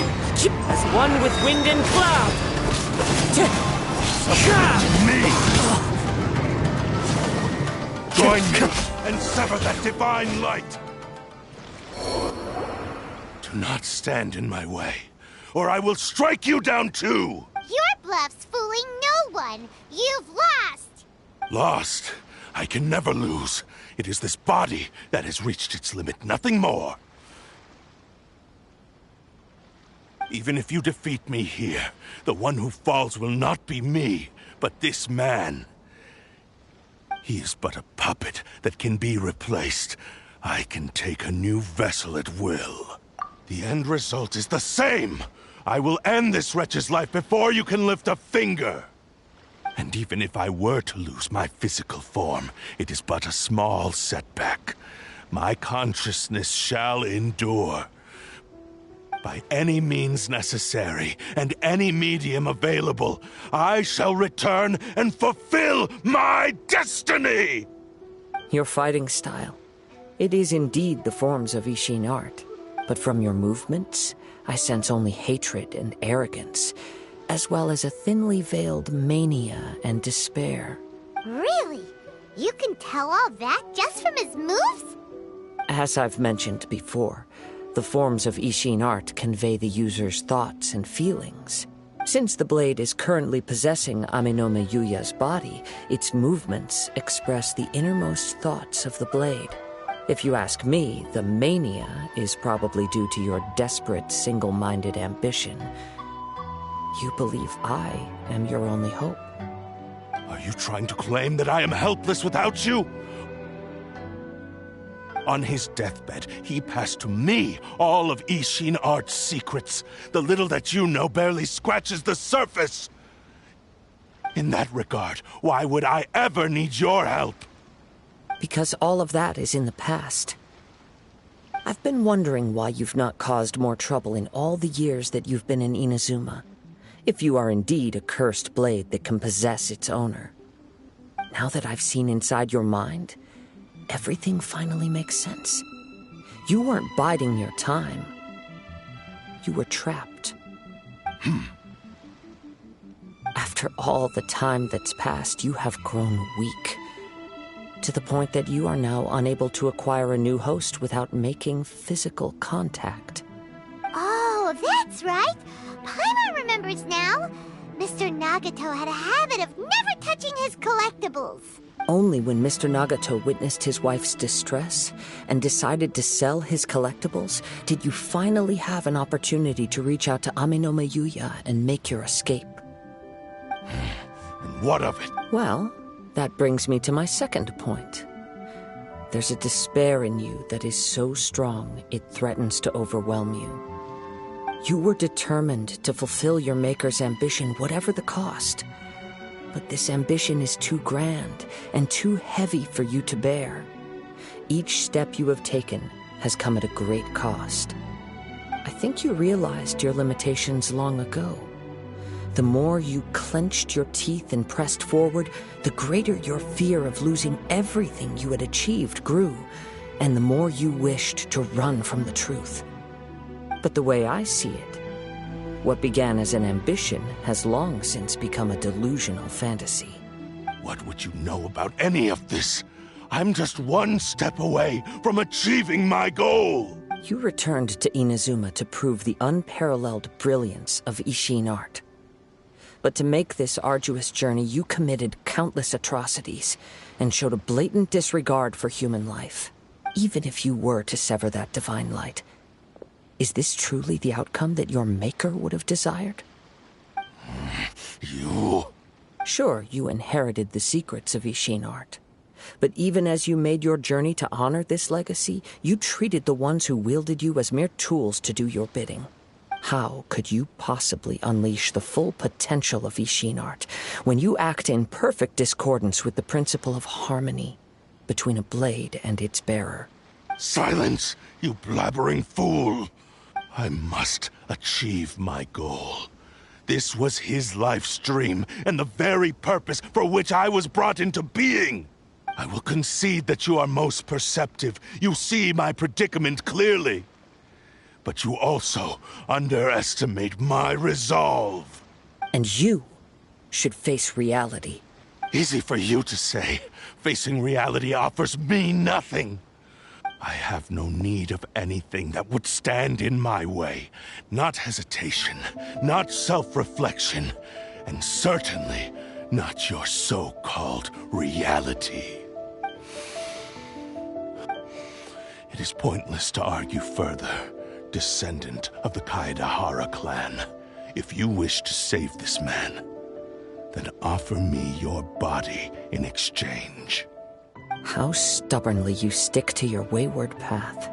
As one with wind and cloud! Submit to me! Join me and sever that divine light! Do not stand in my way, or I will strike you down too! Your bluff's fooling no one! You've lost! Lost? I can never lose. It is this body that has reached its limit, nothing more. Even if you defeat me here, the one who falls will not be me, but this man. He is but a puppet that can be replaced. I can take a new vessel at will. The end result is the same! I will end this wretch's life before you can lift a finger! And even if I were to lose my physical form, it is but a small setback. My consciousness shall endure. By any means necessary, and any medium available, I shall return and fulfill my destiny! Your fighting style. It is indeed the forms of Ishin art. But from your movements, I sense only hatred and arrogance, as well as a thinly veiled mania and despair. Really? You can tell all that just from his moves? As I've mentioned before, the forms of Ishin art convey the user's thoughts and feelings. Since the blade is currently possessing Amenoma Yuya's body, its movements express the innermost thoughts of the blade. If you ask me, the mania is probably due to your desperate, single-minded ambition. You believe I am your only hope. Are you trying to claim that I am helpless without you? On his deathbed, he passed to me all of Ishin art's secrets. The little that you know barely scratches the surface. In that regard, why would I ever need your help? Because all of that is in the past. I've been wondering why you've not caused more trouble in all the years that you've been in Inazuma. If you are indeed a cursed blade that can possess its owner. Now that I've seen inside your mind, everything finally makes sense. You weren't biding your time. You were trapped. After all the time that's passed, you have grown weak. To the point that you are now unable to acquire a new host without making physical contact. Oh, that's right. Paimon remembers now. Mr. Nagato had a habit of never touching his collectibles. Only when Mr. Nagato witnessed his wife's distress and decided to sell his collectibles did you finally have an opportunity to reach out to Amenoma Yuya and make your escape. And what of it? Well, that brings me to my second point. There's a despair in you that is so strong it threatens to overwhelm you. You were determined to fulfill your maker's ambition, whatever the cost. But this ambition is too grand and too heavy for you to bear. Each step you have taken has come at a great cost. I think you realized your limitations long ago. The more you clenched your teeth and pressed forward, the greater your fear of losing everything you had achieved grew, and the more you wished to run from the truth. But the way I see it, what began as an ambition has long since become a delusional fantasy. What would you know about any of this? I'm just one step away from achieving my goal! You returned to Inazuma to prove the unparalleled brilliance of Ishin art. But to make this arduous journey, you committed countless atrocities and showed a blatant disregard for human life. Even if you were to sever that divine light, is this truly the outcome that your maker would have desired? You... Sure, you inherited the secrets of Ishin art. But even as you made your journey to honor this legacy, you treated the ones who wielded you as mere tools to do your bidding. How could you possibly unleash the full potential of Ishin art when you act in perfect discordance with the principle of harmony between a blade and its bearer? Silence, you blabbering fool! I must achieve my goal. This was his life's dream, and the very purpose for which I was brought into being. I will concede that you are most perceptive. You see my predicament clearly. But you also underestimate my resolve. And you should face reality. Easy for you to say. Facing reality offers me nothing. I have no need of anything that would stand in my way. Not hesitation, not self-reflection, and certainly not your so-called reality. It is pointless to argue further, descendant of the Kaedahara clan. If you wish to save this man, then offer me your body in exchange. How stubbornly you stick to your wayward path.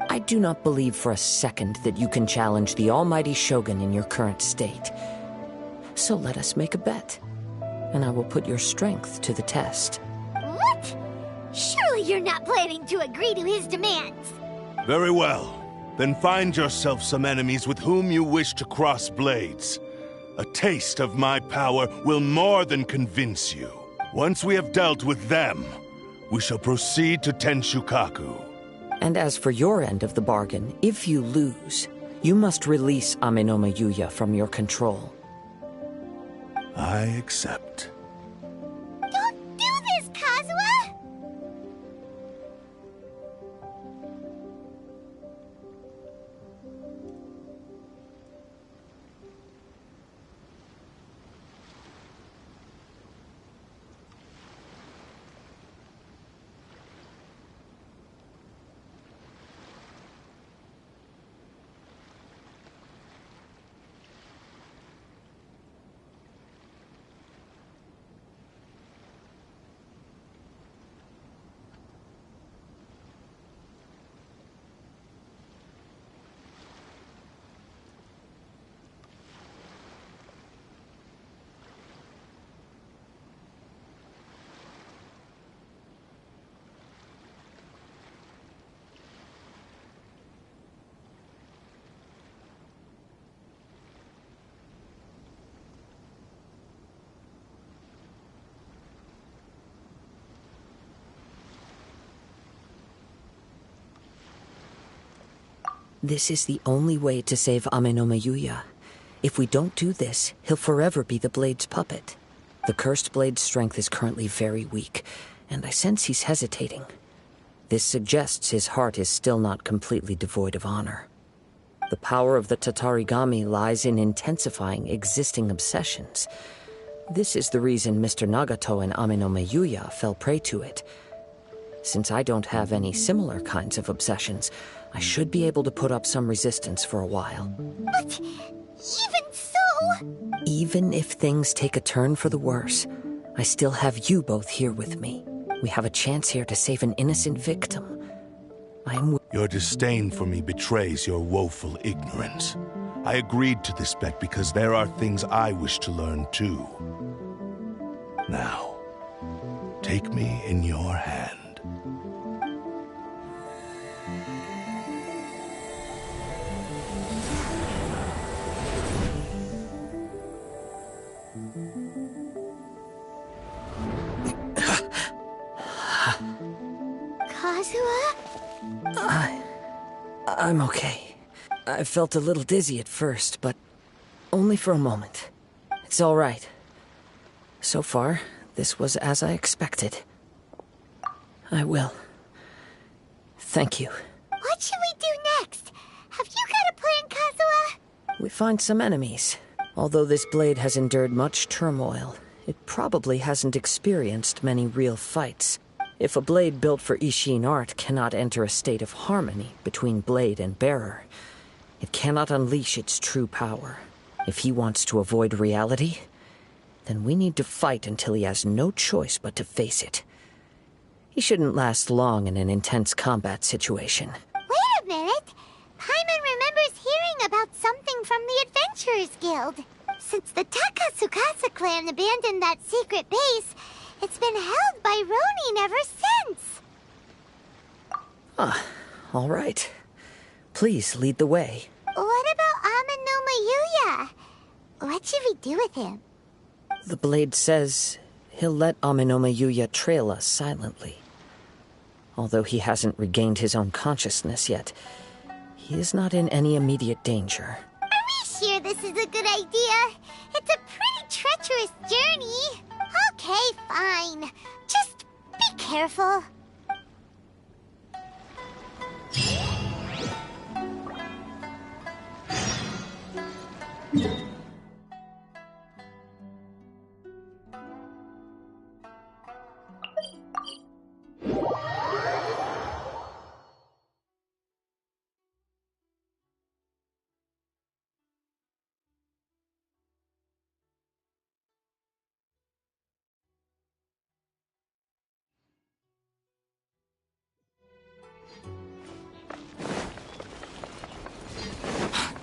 I do not believe for a second that you can challenge the almighty Shogun in your current state. So let us make a bet, and I will put your strength to the test. What? Surely you're not planning to agree to his demands. Very well. Then find yourself some enemies with whom you wish to cross blades. A taste of my power will more than convince you. Once we have dealt with them, we shall proceed to Tenshukaku. And as for your end of the bargain, if you lose, you must release Amenoma Yuya from your control. I accept. Don't do this, Kazuha! This is the only way to save Amenoma Yuya. If we don't do this, he'll forever be the Blade's puppet. The Cursed Blade's strength is currently very weak, and I sense he's hesitating. This suggests his heart is still not completely devoid of honor. The power of the Tatarigami lies in intensifying existing obsessions. This is the reason Mr. Nagato and Amenoma Yuya fell prey to it. Since I don't have any similar kinds of obsessions, I should be able to put up some resistance for a while. But even so... Even if things take a turn for the worse, I still have you both here with me. We have a chance here to save an innocent victim. Your disdain for me betrays your woeful ignorance. I agreed to this bet because there are things I wish to learn too. Now, take me in your hand. Kazuha? I'm okay. I felt a little dizzy at first, but only for a moment. It's all right. So far, this was as I expected. I will. Thank you. What should we do next? Have you got a plan, Kazuha? We find some enemies. Although this blade has endured much turmoil, it probably hasn't experienced many real fights. If a blade built for Ishin art cannot enter a state of harmony between blade and bearer, it cannot unleash its true power. If he wants to avoid reality, then we need to fight until he has no choice but to face it. He shouldn't last long in an intense combat situation. Wait a minute! Paimon remembers hearing about something from the Adventurers Guild. Since the Takatsukasa clan abandoned that secret base, it's been held by Ronin ever since. All right. Please lead the way. What about Amino Mayuya? What should we do with him? The blade says he'll let Aminoma Yuya trail us silently. Although he hasn't regained his own consciousness yet, he is not in any immediate danger. Are we sure this is a good idea? It's a pretty treacherous journey. Okay, fine. Just be careful.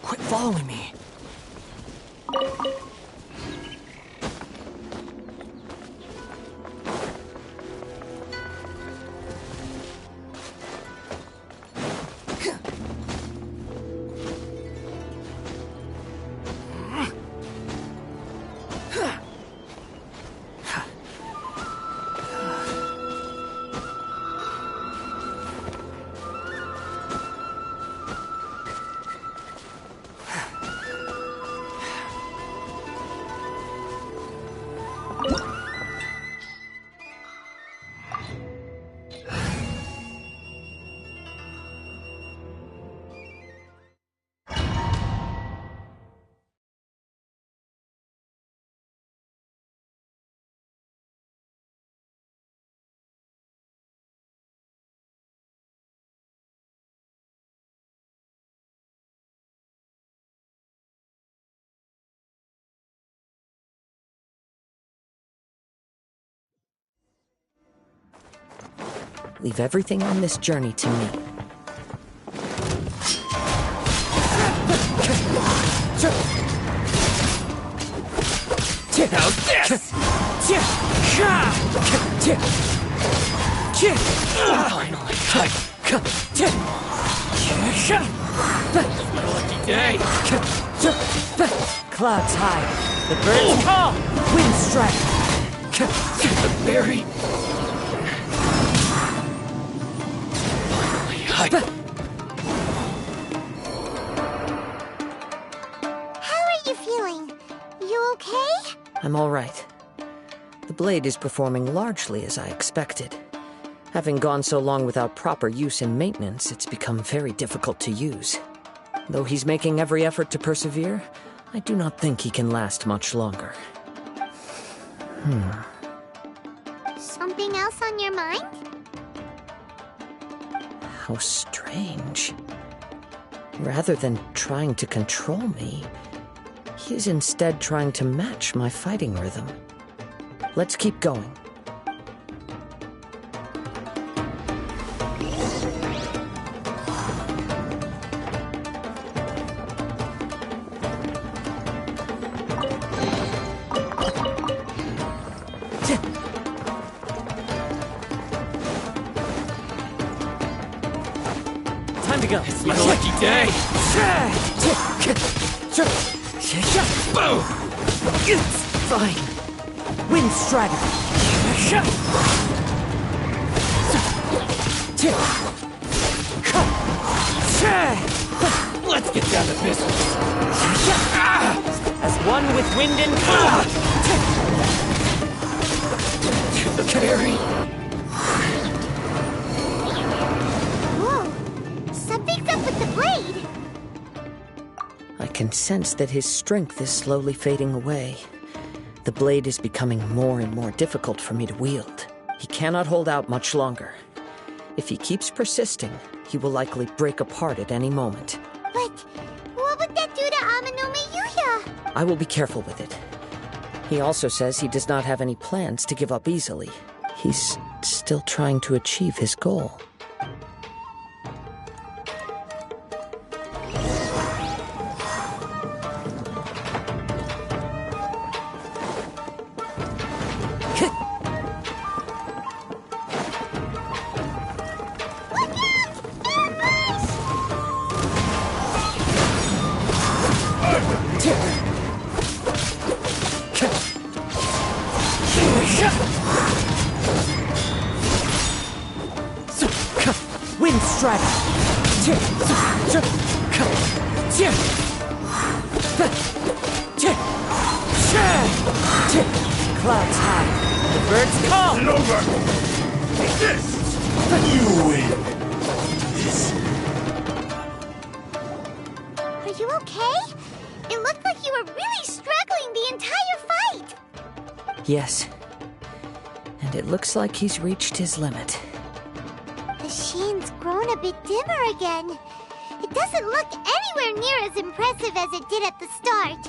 Quit following me. Leave everything on this journey to me. How's this? Lucky day. Clouds high. The birds call. Wind strike. The berry. How are you feeling? You okay? I'm all right. The blade is performing largely as I expected. Having gone so long without proper use and maintenance, it's become very difficult to use. Though he's making every effort to persevere, I do not think he can last much longer. Something else on your mind? How strange. Rather than trying to control me, he is instead trying to match my fighting rhythm. Let's keep going. Time to go. It's my lucky day. Boom! Fine. Wind Strider. Let's get down to business. As one with wind and fire. To the berry. Whoa! Something's up with the blade! I can sense that his strength is slowly fading away. The blade is becoming more and more difficult for me to wield. He cannot hold out much longer. If he keeps persisting, he will likely break apart at any moment. But what would that do to Amano Miyuya? I will be careful with it. He also says he does not have any plans to give up easily. He's still trying to achieve his goal. Wind strike! Clouds high. The birds call! It's over! Take this! You win! Are you okay? It looked like you were really struggling the entire fight! Yes. And it looks like he's reached his limit. The sheen's grown a bit dimmer again. It doesn't look anywhere near as impressive as it did at the start.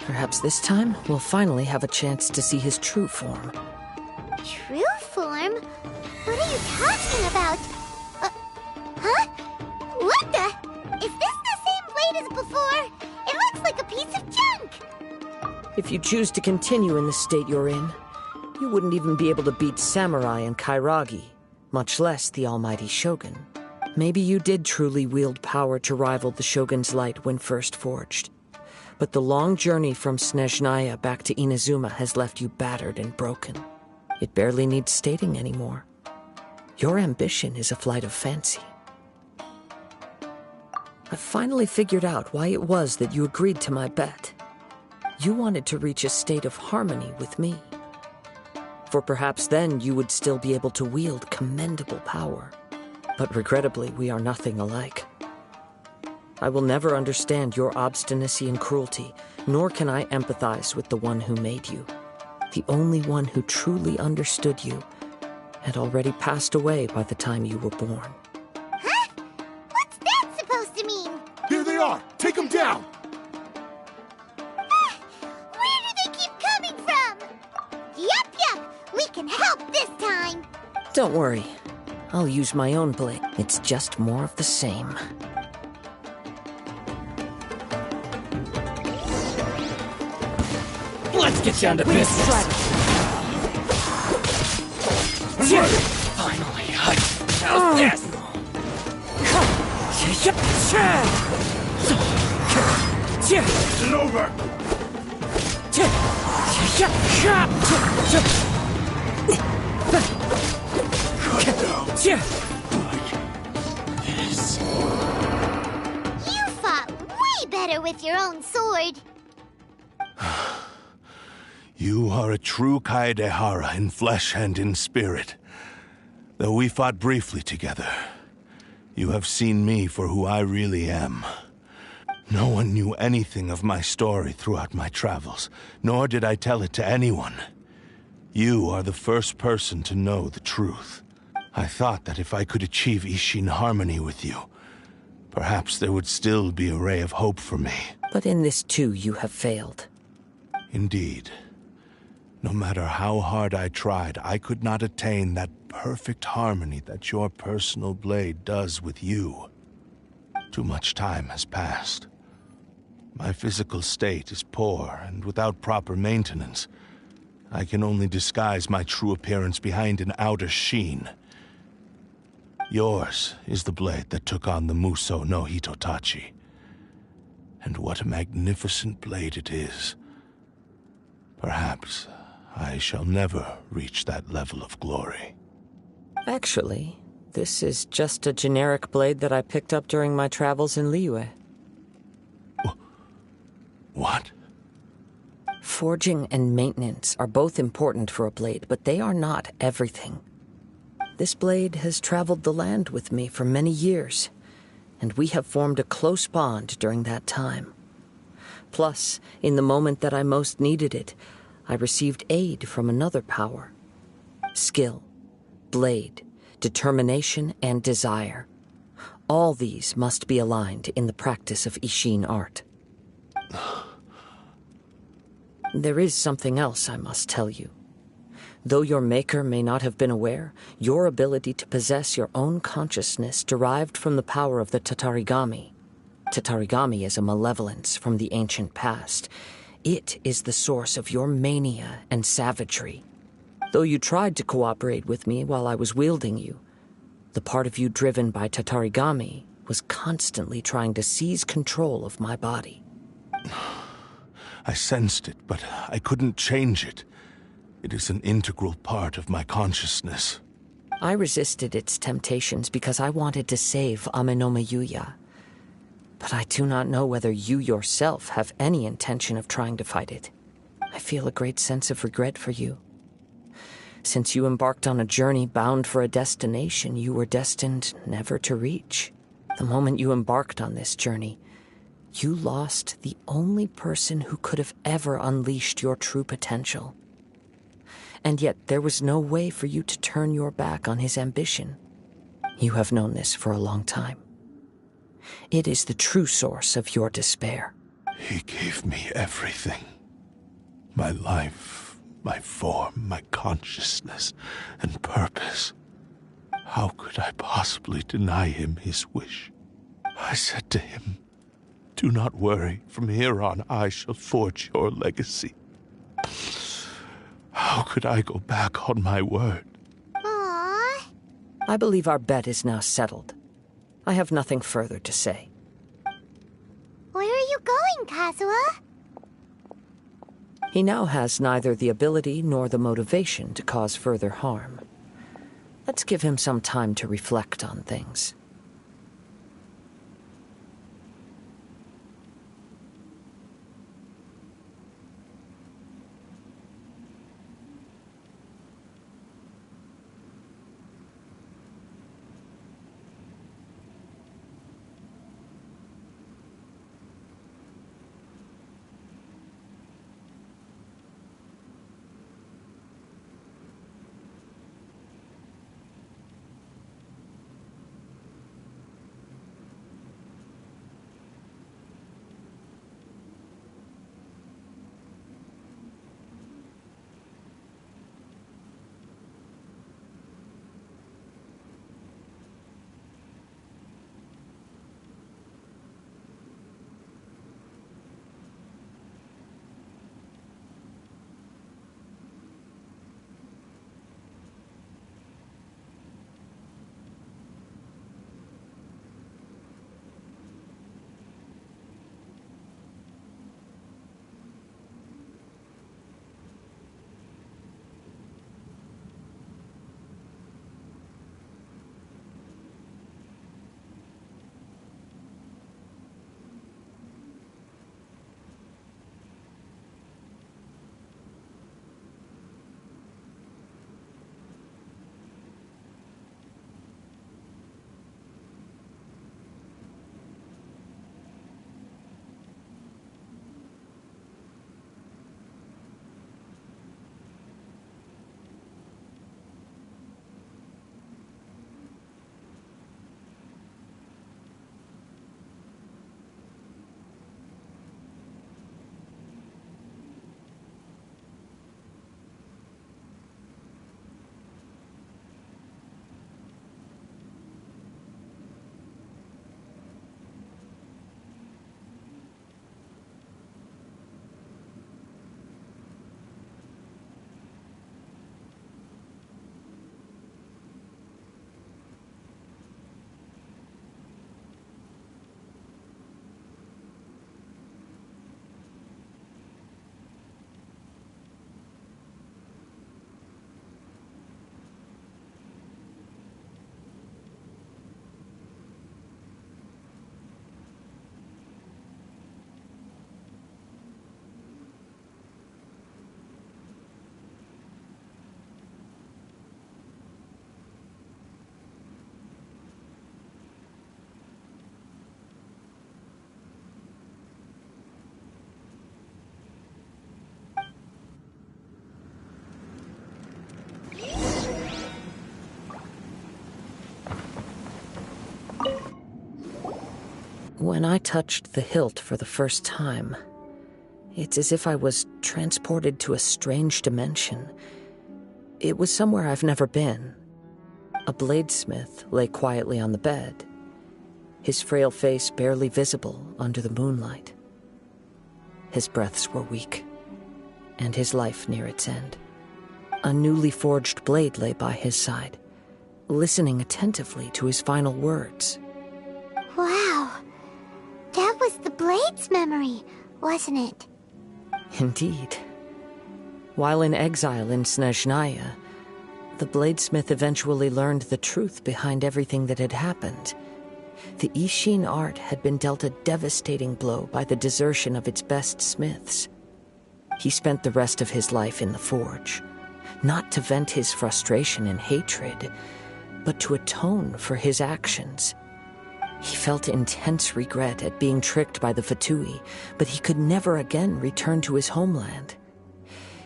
Perhaps this time, we'll finally have a chance to see his true form. True form? What are you talking about? Huh? What the? Is this the same blade as before? It looks like a piece of junk! If you choose to continue in the state you're in, you wouldn't even be able to beat Samurai and Kairagi, much less the almighty Shogun. Maybe you did truly wield power to rival the Shogun's light when first forged. But the long journey from Snezhnaya back to Inazuma has left you battered and broken. It barely needs stating anymore. Your ambition is a flight of fancy. I've finally figured out why it was that you agreed to my bet. You wanted to reach a state of harmony with me. For perhaps then you would still be able to wield commendable power. But regrettably, we are nothing alike. I will never understand your obstinacy and cruelty, nor can I empathize with the one who made you. The only one who truly understood you had already passed away by the time you were born. Huh? What's that supposed to mean? Here they are! Take them down! Where do they keep coming from? Yup, we can help this time. Don't worry. I'll use my own blade. It's just more of the same. Let's get down to business. Finally, how's this? It's over! You fought way better with your own sword. You are a true Kaedehara in flesh and in spirit. Though we fought briefly together, you have seen me for who I really am. No one knew anything of my story throughout my travels, nor did I tell it to anyone. You are the first person to know the truth. I thought that if I could achieve Ishin harmony with you, perhaps there would still be a ray of hope for me. But in this too, you have failed. Indeed. No matter how hard I tried, I could not attain that perfect harmony that your personal blade does with you. Too much time has passed. My physical state is poor, and without proper maintenance, I can only disguise my true appearance behind an outer sheen. Yours is the blade that took on the Muso no Hitotachi. And what a magnificent blade it is. Perhaps I shall never reach that level of glory. Actually, This is just a generic blade that I picked up during my travels in Liyue. What? Forging and maintenance are both important for a blade, but they are not everything. This blade has traveled the land with me for many years, and we have formed a close bond during that time. Plus, in the moment that I most needed it, I received aid from another power. Skill, blade, determination, and desire. All these must be aligned in the practice of Ishin art. There is something else I must tell you. Though your maker may not have been aware, your ability to possess your own consciousness derived from the power of the Tatarigami. Tatarigami is a malevolence from the ancient past. It is the source of your mania and savagery. Though you tried to cooperate with me while I was wielding you, the part of you driven by Tatarigami was constantly trying to seize control of my body. I sensed it, but I couldn't change it. It is an integral part of my consciousness. I resisted its temptations because I wanted to save Amenoma Yuya. But I do not know whether you yourself have any intention of trying to fight it. I feel a great sense of regret for you. Since you embarked on a journey bound for a destination you were destined never to reach. The moment you embarked on this journey, you lost the only person who could have ever unleashed your true potential. And yet there was no way for you to turn your back on his ambition. You have known this for a long time. It is the true source of your despair. He gave me everything. My life, my form, my consciousness, and purpose. How could I possibly deny him his wish? I said to him, "Do not worry, from here on I shall forge your legacy." How could I go back on my word? Aww. I believe our bet is now settled. I have nothing further to say. Where are you going, Kazuha? He now has neither the ability nor the motivation to cause further harm. Let's give him some time to reflect on things. When I touched the hilt for the first time, it's as if I was transported to a strange dimension. It was somewhere I've never been. A bladesmith lay quietly on the bed, his frail face barely visible under the moonlight. His breaths were weak, and his life near its end. A newly forged blade lay by his side, listening attentively to his final words. Wow. That was the blade's memory, wasn't it? Indeed. While in exile in Snezhnaya, the bladesmith eventually learned the truth behind everything that had happened. The Ishin art had been dealt a devastating blow by the desertion of its best smiths. He spent the rest of his life in the forge, not to vent his frustration and hatred, but to atone for his actions. He felt intense regret at being tricked by the Fatui, but he could never again return to his homeland.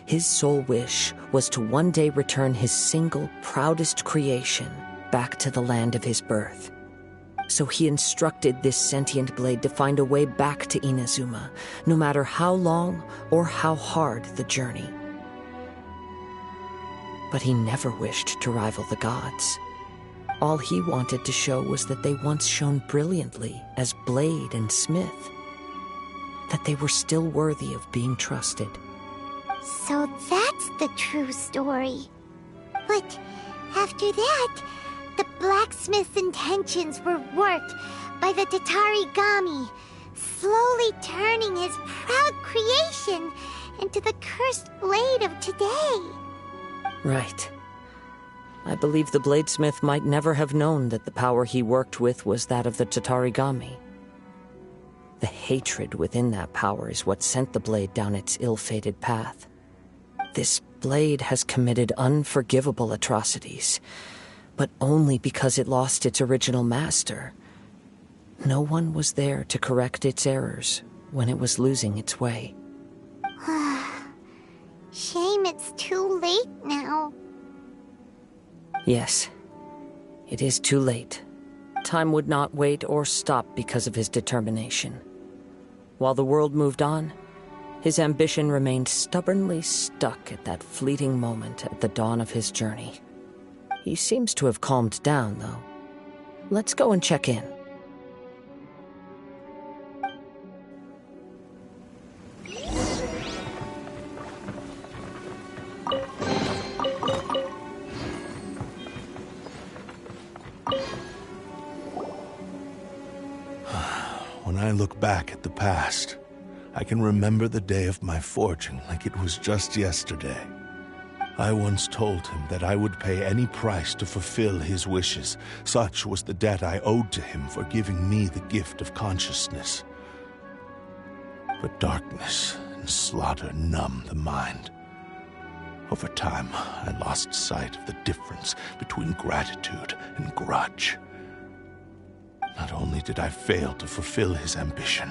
His sole wish was to one day return his single, proudest creation back to the land of his birth. So he instructed this sentient blade to find a way back to Inazuma, no matter how long or how hard the journey. But he never wished to rival the gods. All he wanted to show was that they once shone brilliantly as blade and smith, that they were still worthy of being trusted. So that's the true story. But after that, the blacksmith's intentions were worked by the Tatarigami, slowly turning his proud creation into the cursed blade of today. Right. I believe the bladesmith might never have known that the power he worked with was that of the Tatarigami. The hatred within that power is what sent the blade down its ill-fated path. This blade has committed unforgivable atrocities, but only because it lost its original master. No one was there to correct its errors when it was losing its way. Shame it's too late now. Yes, it is too late. Time would not wait or stop because of his determination. While the world moved on, his ambition remained stubbornly stuck at that fleeting moment at the dawn of his journey. He seems to have calmed down, though. Let's go and check in. When I look back at the past, I can remember the day of my forging like it was just yesterday. I once told him that I would pay any price to fulfill his wishes. Such was the debt I owed to him for giving me the gift of consciousness. But darkness and slaughter numb the mind. Over time, I lost sight of the difference between gratitude and grudge. Not only did I fail to fulfill his ambition,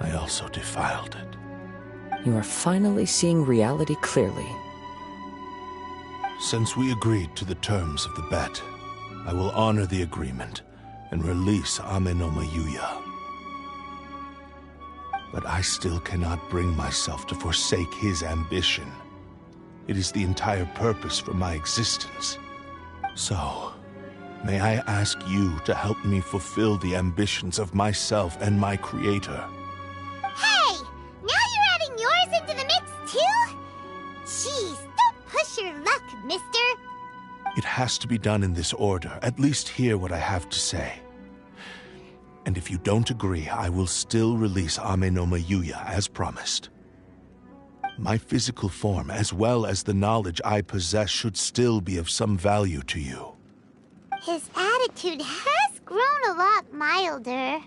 I also defiled it. You are finally seeing reality clearly. Since we agreed to the terms of the bet, I will honor the agreement and release Ame no Mayuya. But I still cannot bring myself to forsake his ambition. It is the entire purpose for my existence. So, may I ask you to help me fulfill the ambitions of myself and my creator? Hey! Now you're adding yours into the mix, too? Jeez, don't push your luck, mister. It has to be done in this order. At least hear what I have to say. And if you don't agree, I will still release Ame no Mayuya as promised. My physical form, as well as the knowledge I possess, should still be of some value to you. His attitude has grown a lot milder.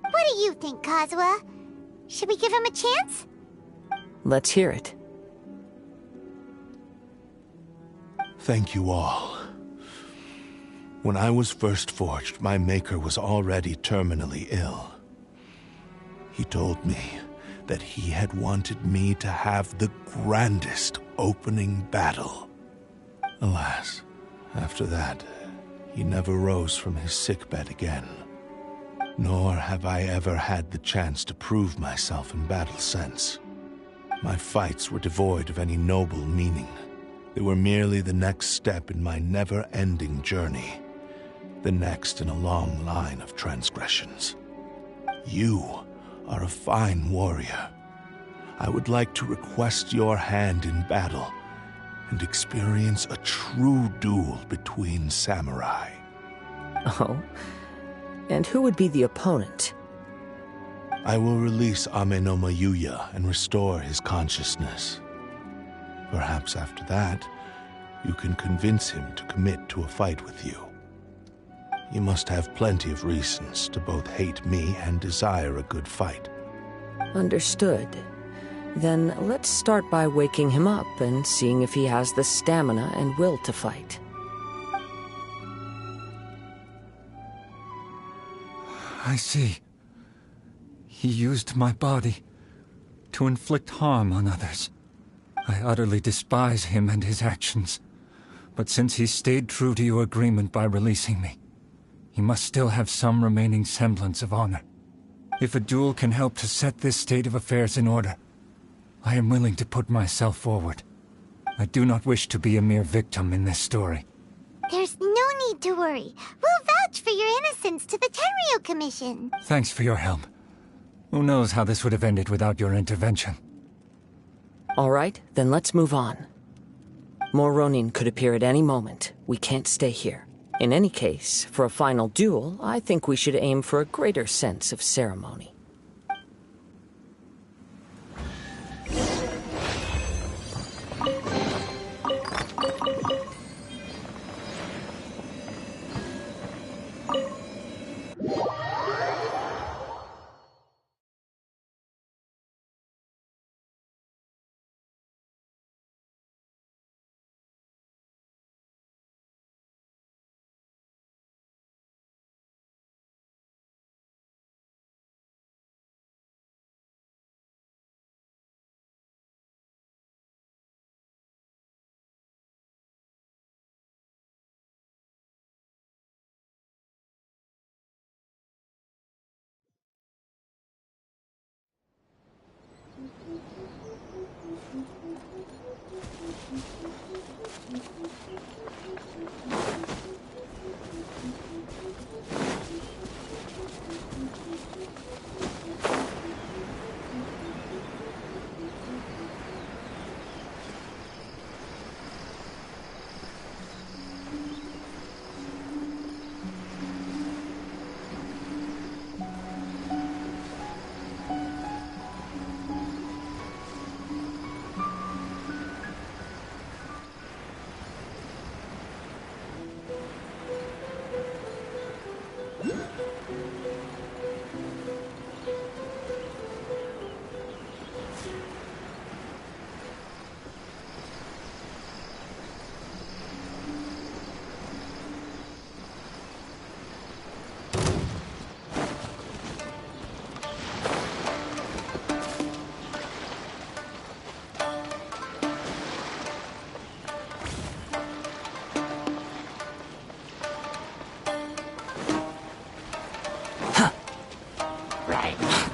What do you think, Kazuha? Should we give him a chance? Let's hear it. Thank you all. When I was first forged, my maker was already terminally ill. He told me that he had wanted me to have the grandest opening battle. Alas, after that, he never rose from his sickbed again. Nor have I ever had the chance to prove myself in battle since. My fights were devoid of any noble meaning. They were merely the next step in my never-ending journey. The next in a long line of transgressions. You are a fine warrior. I would like to request your hand in battle and experience a true duel between samurai. Oh? And who would be the opponent? I will release Amenoma Yuya and restore his consciousness. Perhaps after that, you can convince him to commit to a fight with you. You must have plenty of reasons to both hate me and desire a good fight. Understood. Then let's start by waking him up and seeing if he has the stamina and will to fight. I see. He used my body to inflict harm on others. I utterly despise him and his actions. But since he stayed true to your agreement by releasing me, he must still have some remaining semblance of honor. If a duel can help to set this state of affairs in order, I am willing to put myself forward. I do not wish to be a mere victim in this story. There's no need to worry. We'll vouch for your innocence to the Tenryu Commission. Thanks for your help. Who knows how this would have ended without your intervention. All right, then let's move on. More Ronin could appear at any moment. We can't stay here. In any case, for a final duel, I think we should aim for a greater sense of ceremony.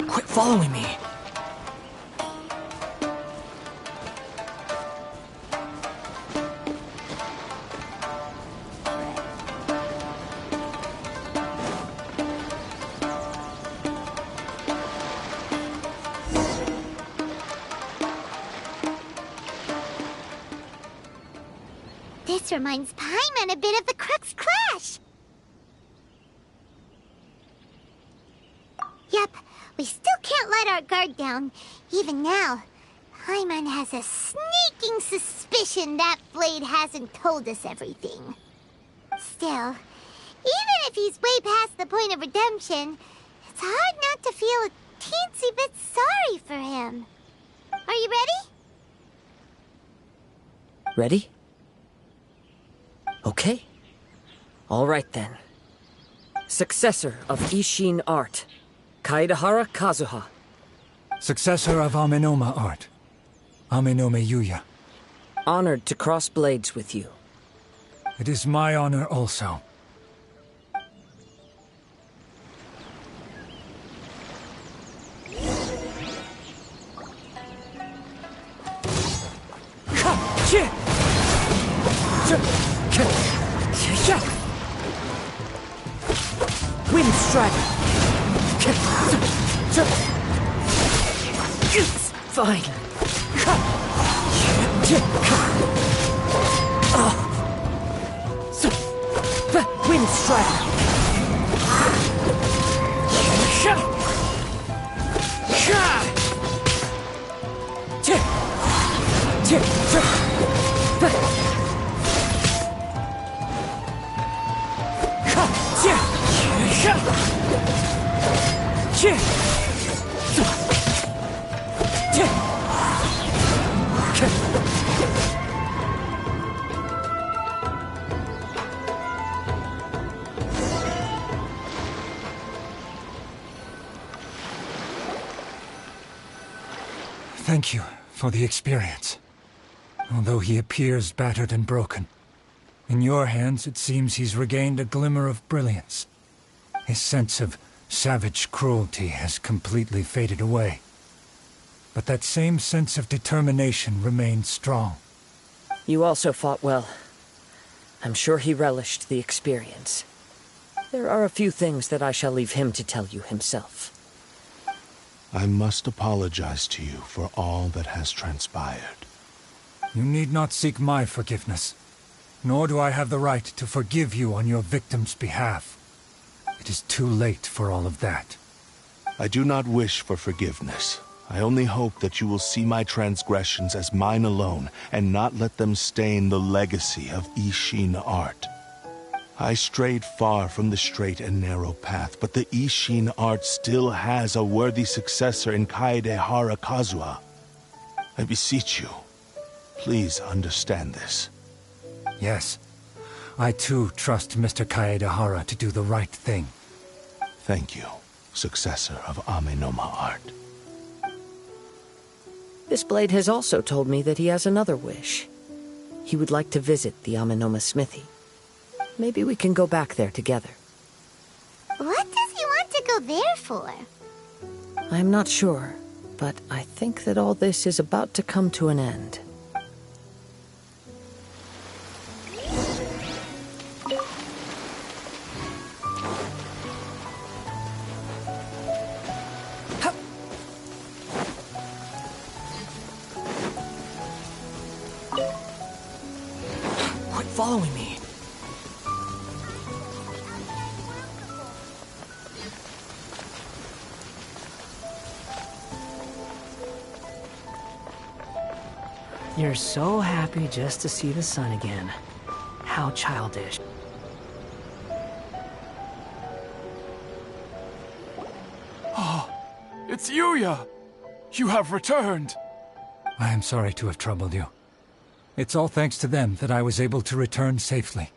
Quit following me. This reminds Paimon a bit of the Crux Clash. Yep, we still can't let our guard down. Even now, Paimon has a sneaking suspicion that Blade hasn't told us everything. Still, even if he's way past the point of redemption, it's hard not to feel a teensy bit sorry for him. Are you ready? Ready? Okay. All right then. Successor of Ishin art, Kaedahara Kazuha. Successor of Amenoma art, Amenome Yuya. Honored to cross blades with you. It is my honor also. Wind Strider! Fine. Wind Strider! Thank you for the experience. Although he appears battered and broken, in your hands it seems he's regained a glimmer of brilliance. His sense of savage cruelty has completely faded away. But that same sense of determination remains strong. You also fought well. I'm sure he relished the experience. There are a few things that I shall leave him to tell you himself. I must apologize to you for all that has transpired. You need not seek my forgiveness, nor do I have the right to forgive you on your victim's behalf. It is too late for all of that. I do not wish for forgiveness. I only hope that you will see my transgressions as mine alone, and not let them stain the legacy of Ishin art. I strayed far from the straight and narrow path, but the Ishin art still has a worthy successor in Kaedehara Kazuha. I beseech you, please understand this. Yes, I too trust Mr. Kaedehara to do the right thing. Thank you, successor of Amenoma art. This blade has also told me that he has another wish. He would like to visit the Amenoma smithy. Maybe we can go back there together. What does he want to go there for? I'm not sure, but I think that all this is about to come to an end. Quit following me. You're so happy just to see the sun again. How childish. It's Yuya! You have returned! I am sorry to have troubled you. It's all thanks to them that I was able to return safely.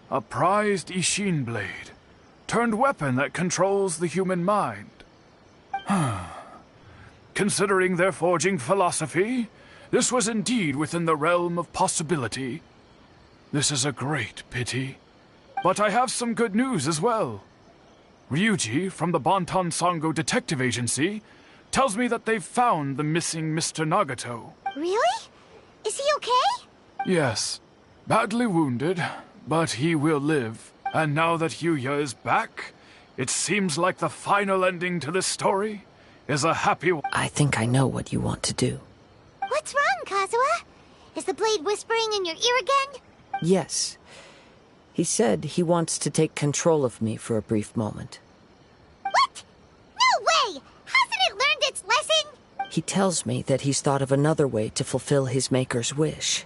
A prized Ishin blade, turned weapon that controls the human mind. Considering their forging philosophy, this was indeed within the realm of possibility. This is a great pity. But I have some good news as well. Ryuji, from the Bantan Sango Detective Agency, tells me that they've found the missing Mr. Nagato. Really? Is he okay? Yes, badly wounded, but he will live. And now that Yuya is back, it seems like the final ending to this story is a happy one. I think I know what you want to do. What's wrong, Kazuha? Is the blade whispering in your ear again? Yes. He said he wants to take control of me for a brief moment. What? No way! Hasn't it learned its lesson? He tells me that he's thought of another way to fulfill his maker's wish.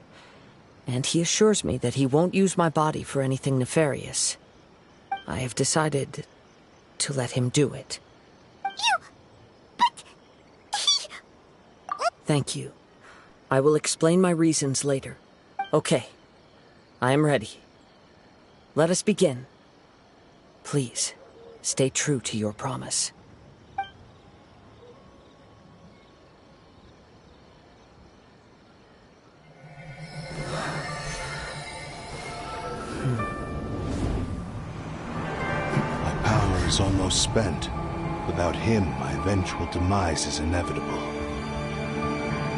And he assures me that he won't use my body for anything nefarious. I have decided to let him do it. But... he... Thank you. I will explain my reasons later. Okay. I am ready. Let us begin. Please, stay true to your promise. My power is almost spent. Without him, my eventual demise is inevitable.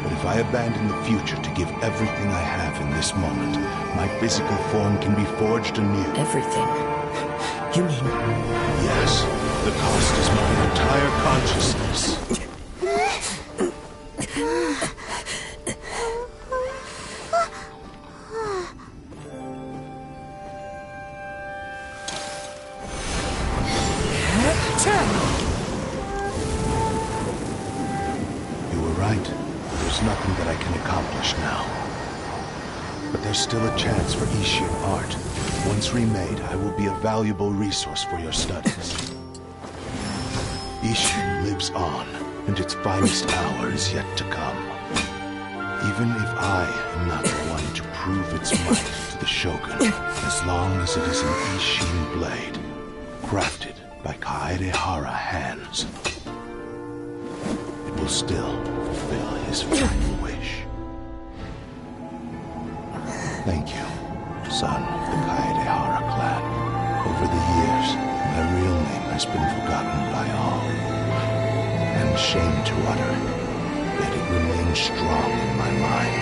But if I abandon the future to give everything I have in this moment, my physical form can be forged anew. Everything? You mean... Yes. The cost is my entire consciousness. You were right. There's nothing that I can accomplish now. But there's still a chance for Ishin art. Once remade, I will be a valuable resource for your studies. Ishin lives on, and its finest hour is yet to come. Even if I am not the one to prove its might to the Shogun, as long as it is an Ishin blade, crafted by Kaedehara hands, it will still fulfill his final wish. Thank you, son of the Kaedehara clan. Over the years, my real name has been forgotten by all, and shame to utter it, yet it remains strong in my mind.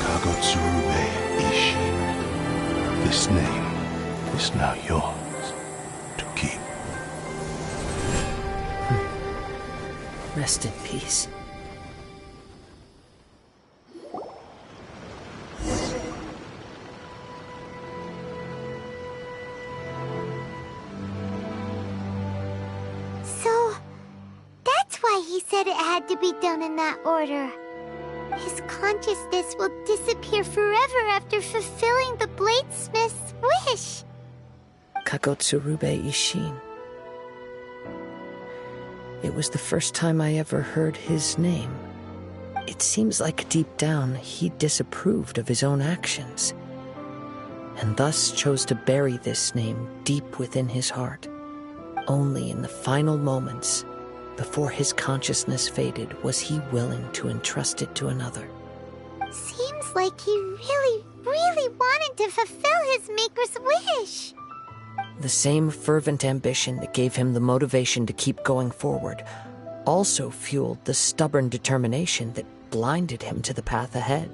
Kagotsurube Ishin. This name is now yours to keep. Rest in peace. So, that's why he said it had to be done in that order. His consciousness will disappear forever after fulfilling the bladesmith's wish. Kagotsurube Ishin. It was the first time I ever heard his name. It seems like deep down he disapproved of his own actions, and thus chose to bury this name deep within his heart. Only in the final moments, before his consciousness faded, was he willing to entrust it to another. Seems like he really, really wanted to fulfill his maker's wish. The same fervent ambition that gave him the motivation to keep going forward also fueled the stubborn determination that blinded him to the path ahead.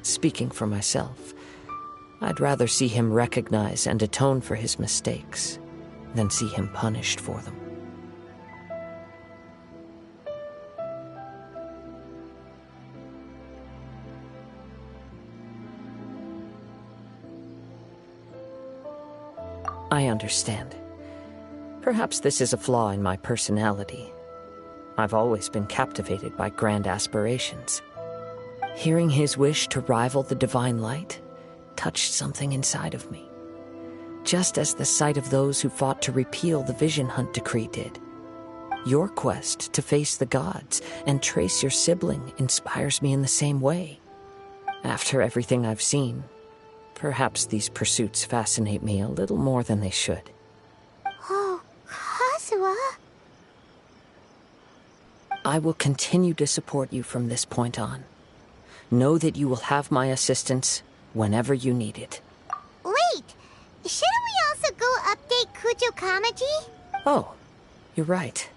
Speaking for myself, I'd rather see him recognize and atone for his mistakes than see him punished for them. I understand. Perhaps this is a flaw in my personality. I've always been captivated by grand aspirations. Hearing his wish to rival the divine light touched something inside of me, just as the sight of those who fought to repeal the Vision Hunt decree did. Your quest to face the gods and trace your sibling inspires me in the same way. After everything I've seen, perhaps these pursuits fascinate me a little more than they should. Oh, Kazuha. I will continue to support you from this point on. Know that you will have my assistance whenever you need it. Wait, shouldn't we also go update Kujo Kamaji? Oh, you're right.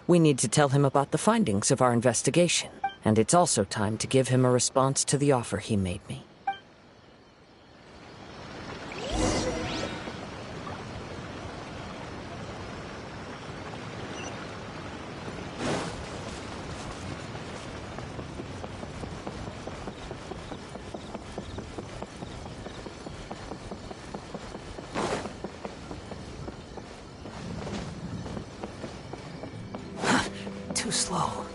We need to tell him about the findings of our investigation, and it's also time to give him a response to the offer he made me. Too slow.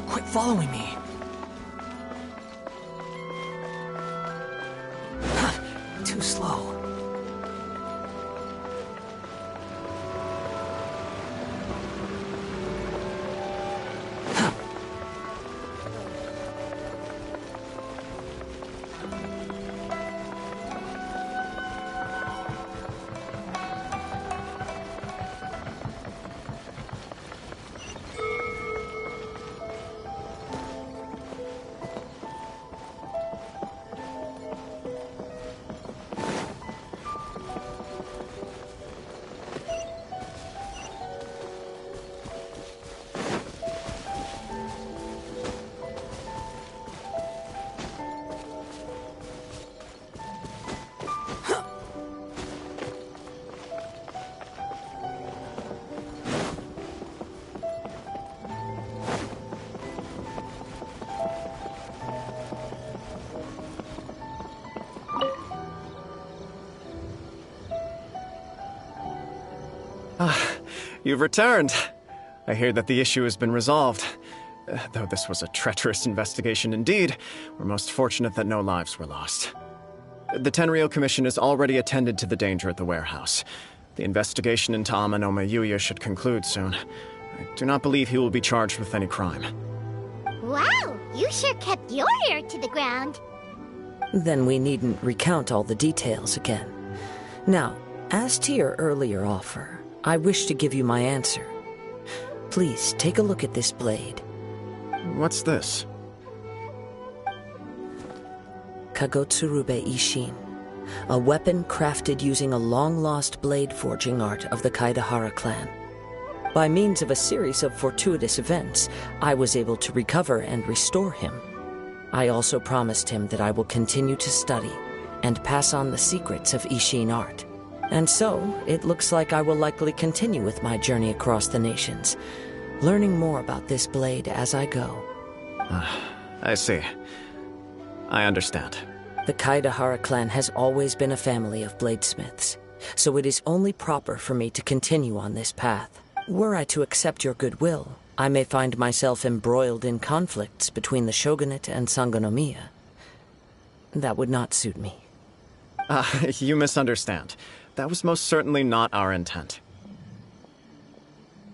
Quit following me. Too slow. You've returned. I hear that the issue has been resolved. Though this was a treacherous investigation indeed, we're most fortunate that no lives were lost. The Tenryou Commission has already attended to the danger at the warehouse. The investigation into Amanoma Yuya should conclude soon. I do not believe he will be charged with any crime. Wow, you sure kept your ear to the ground. Then we needn't recount all the details again. Now, as to your earlier offer, I wish to give you my answer. Please, take a look at this blade. What's this? Kagotsurube Ishin, a weapon crafted using a long-lost blade forging art of the Kaidahara clan. By means of a series of fortuitous events, I was able to recover and restore him. I also promised him that I will continue to study and pass on the secrets of Ishin art. And so, it looks like I will likely continue with my journey across the nations, learning more about this blade as I go. I see. I understand. The Kaidahara clan has always been a family of bladesmiths, so it is only proper for me to continue on this path. Were I to accept your goodwill, I may find myself embroiled in conflicts between the shogunate and Sangonomiya. That would not suit me. You misunderstand. That was most certainly not our intent.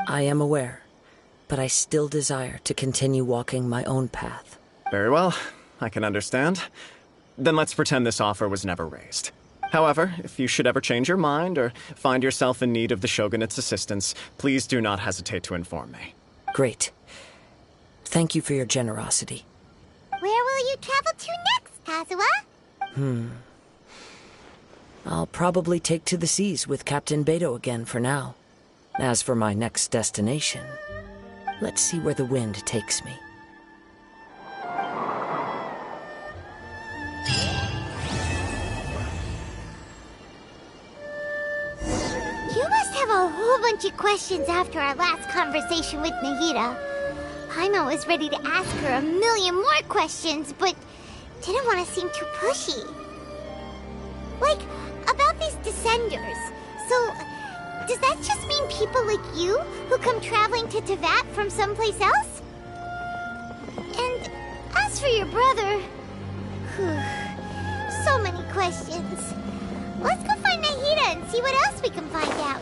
I am aware, but I still desire to continue walking my own path. Very well. I can understand. Then let's pretend this offer was never raised. However, if you should ever change your mind or find yourself in need of the shogunate's assistance, please do not hesitate to inform me. Great. Thank you for your generosity. Where will you travel to next, Kazuha? I'll probably take to the seas with Captain Beto again for now. As for my next destination, let's see where the wind takes me. You must have a whole bunch of questions after our last conversation with Nahida. Paimon was ready to ask her a million more questions, but didn't want to seem too pushy. Like, about these descenders. So, does that just mean people like you who come traveling to Teyvat from someplace else? And as for your brother... so many questions. Let's go find Nahida and see what else we can find out.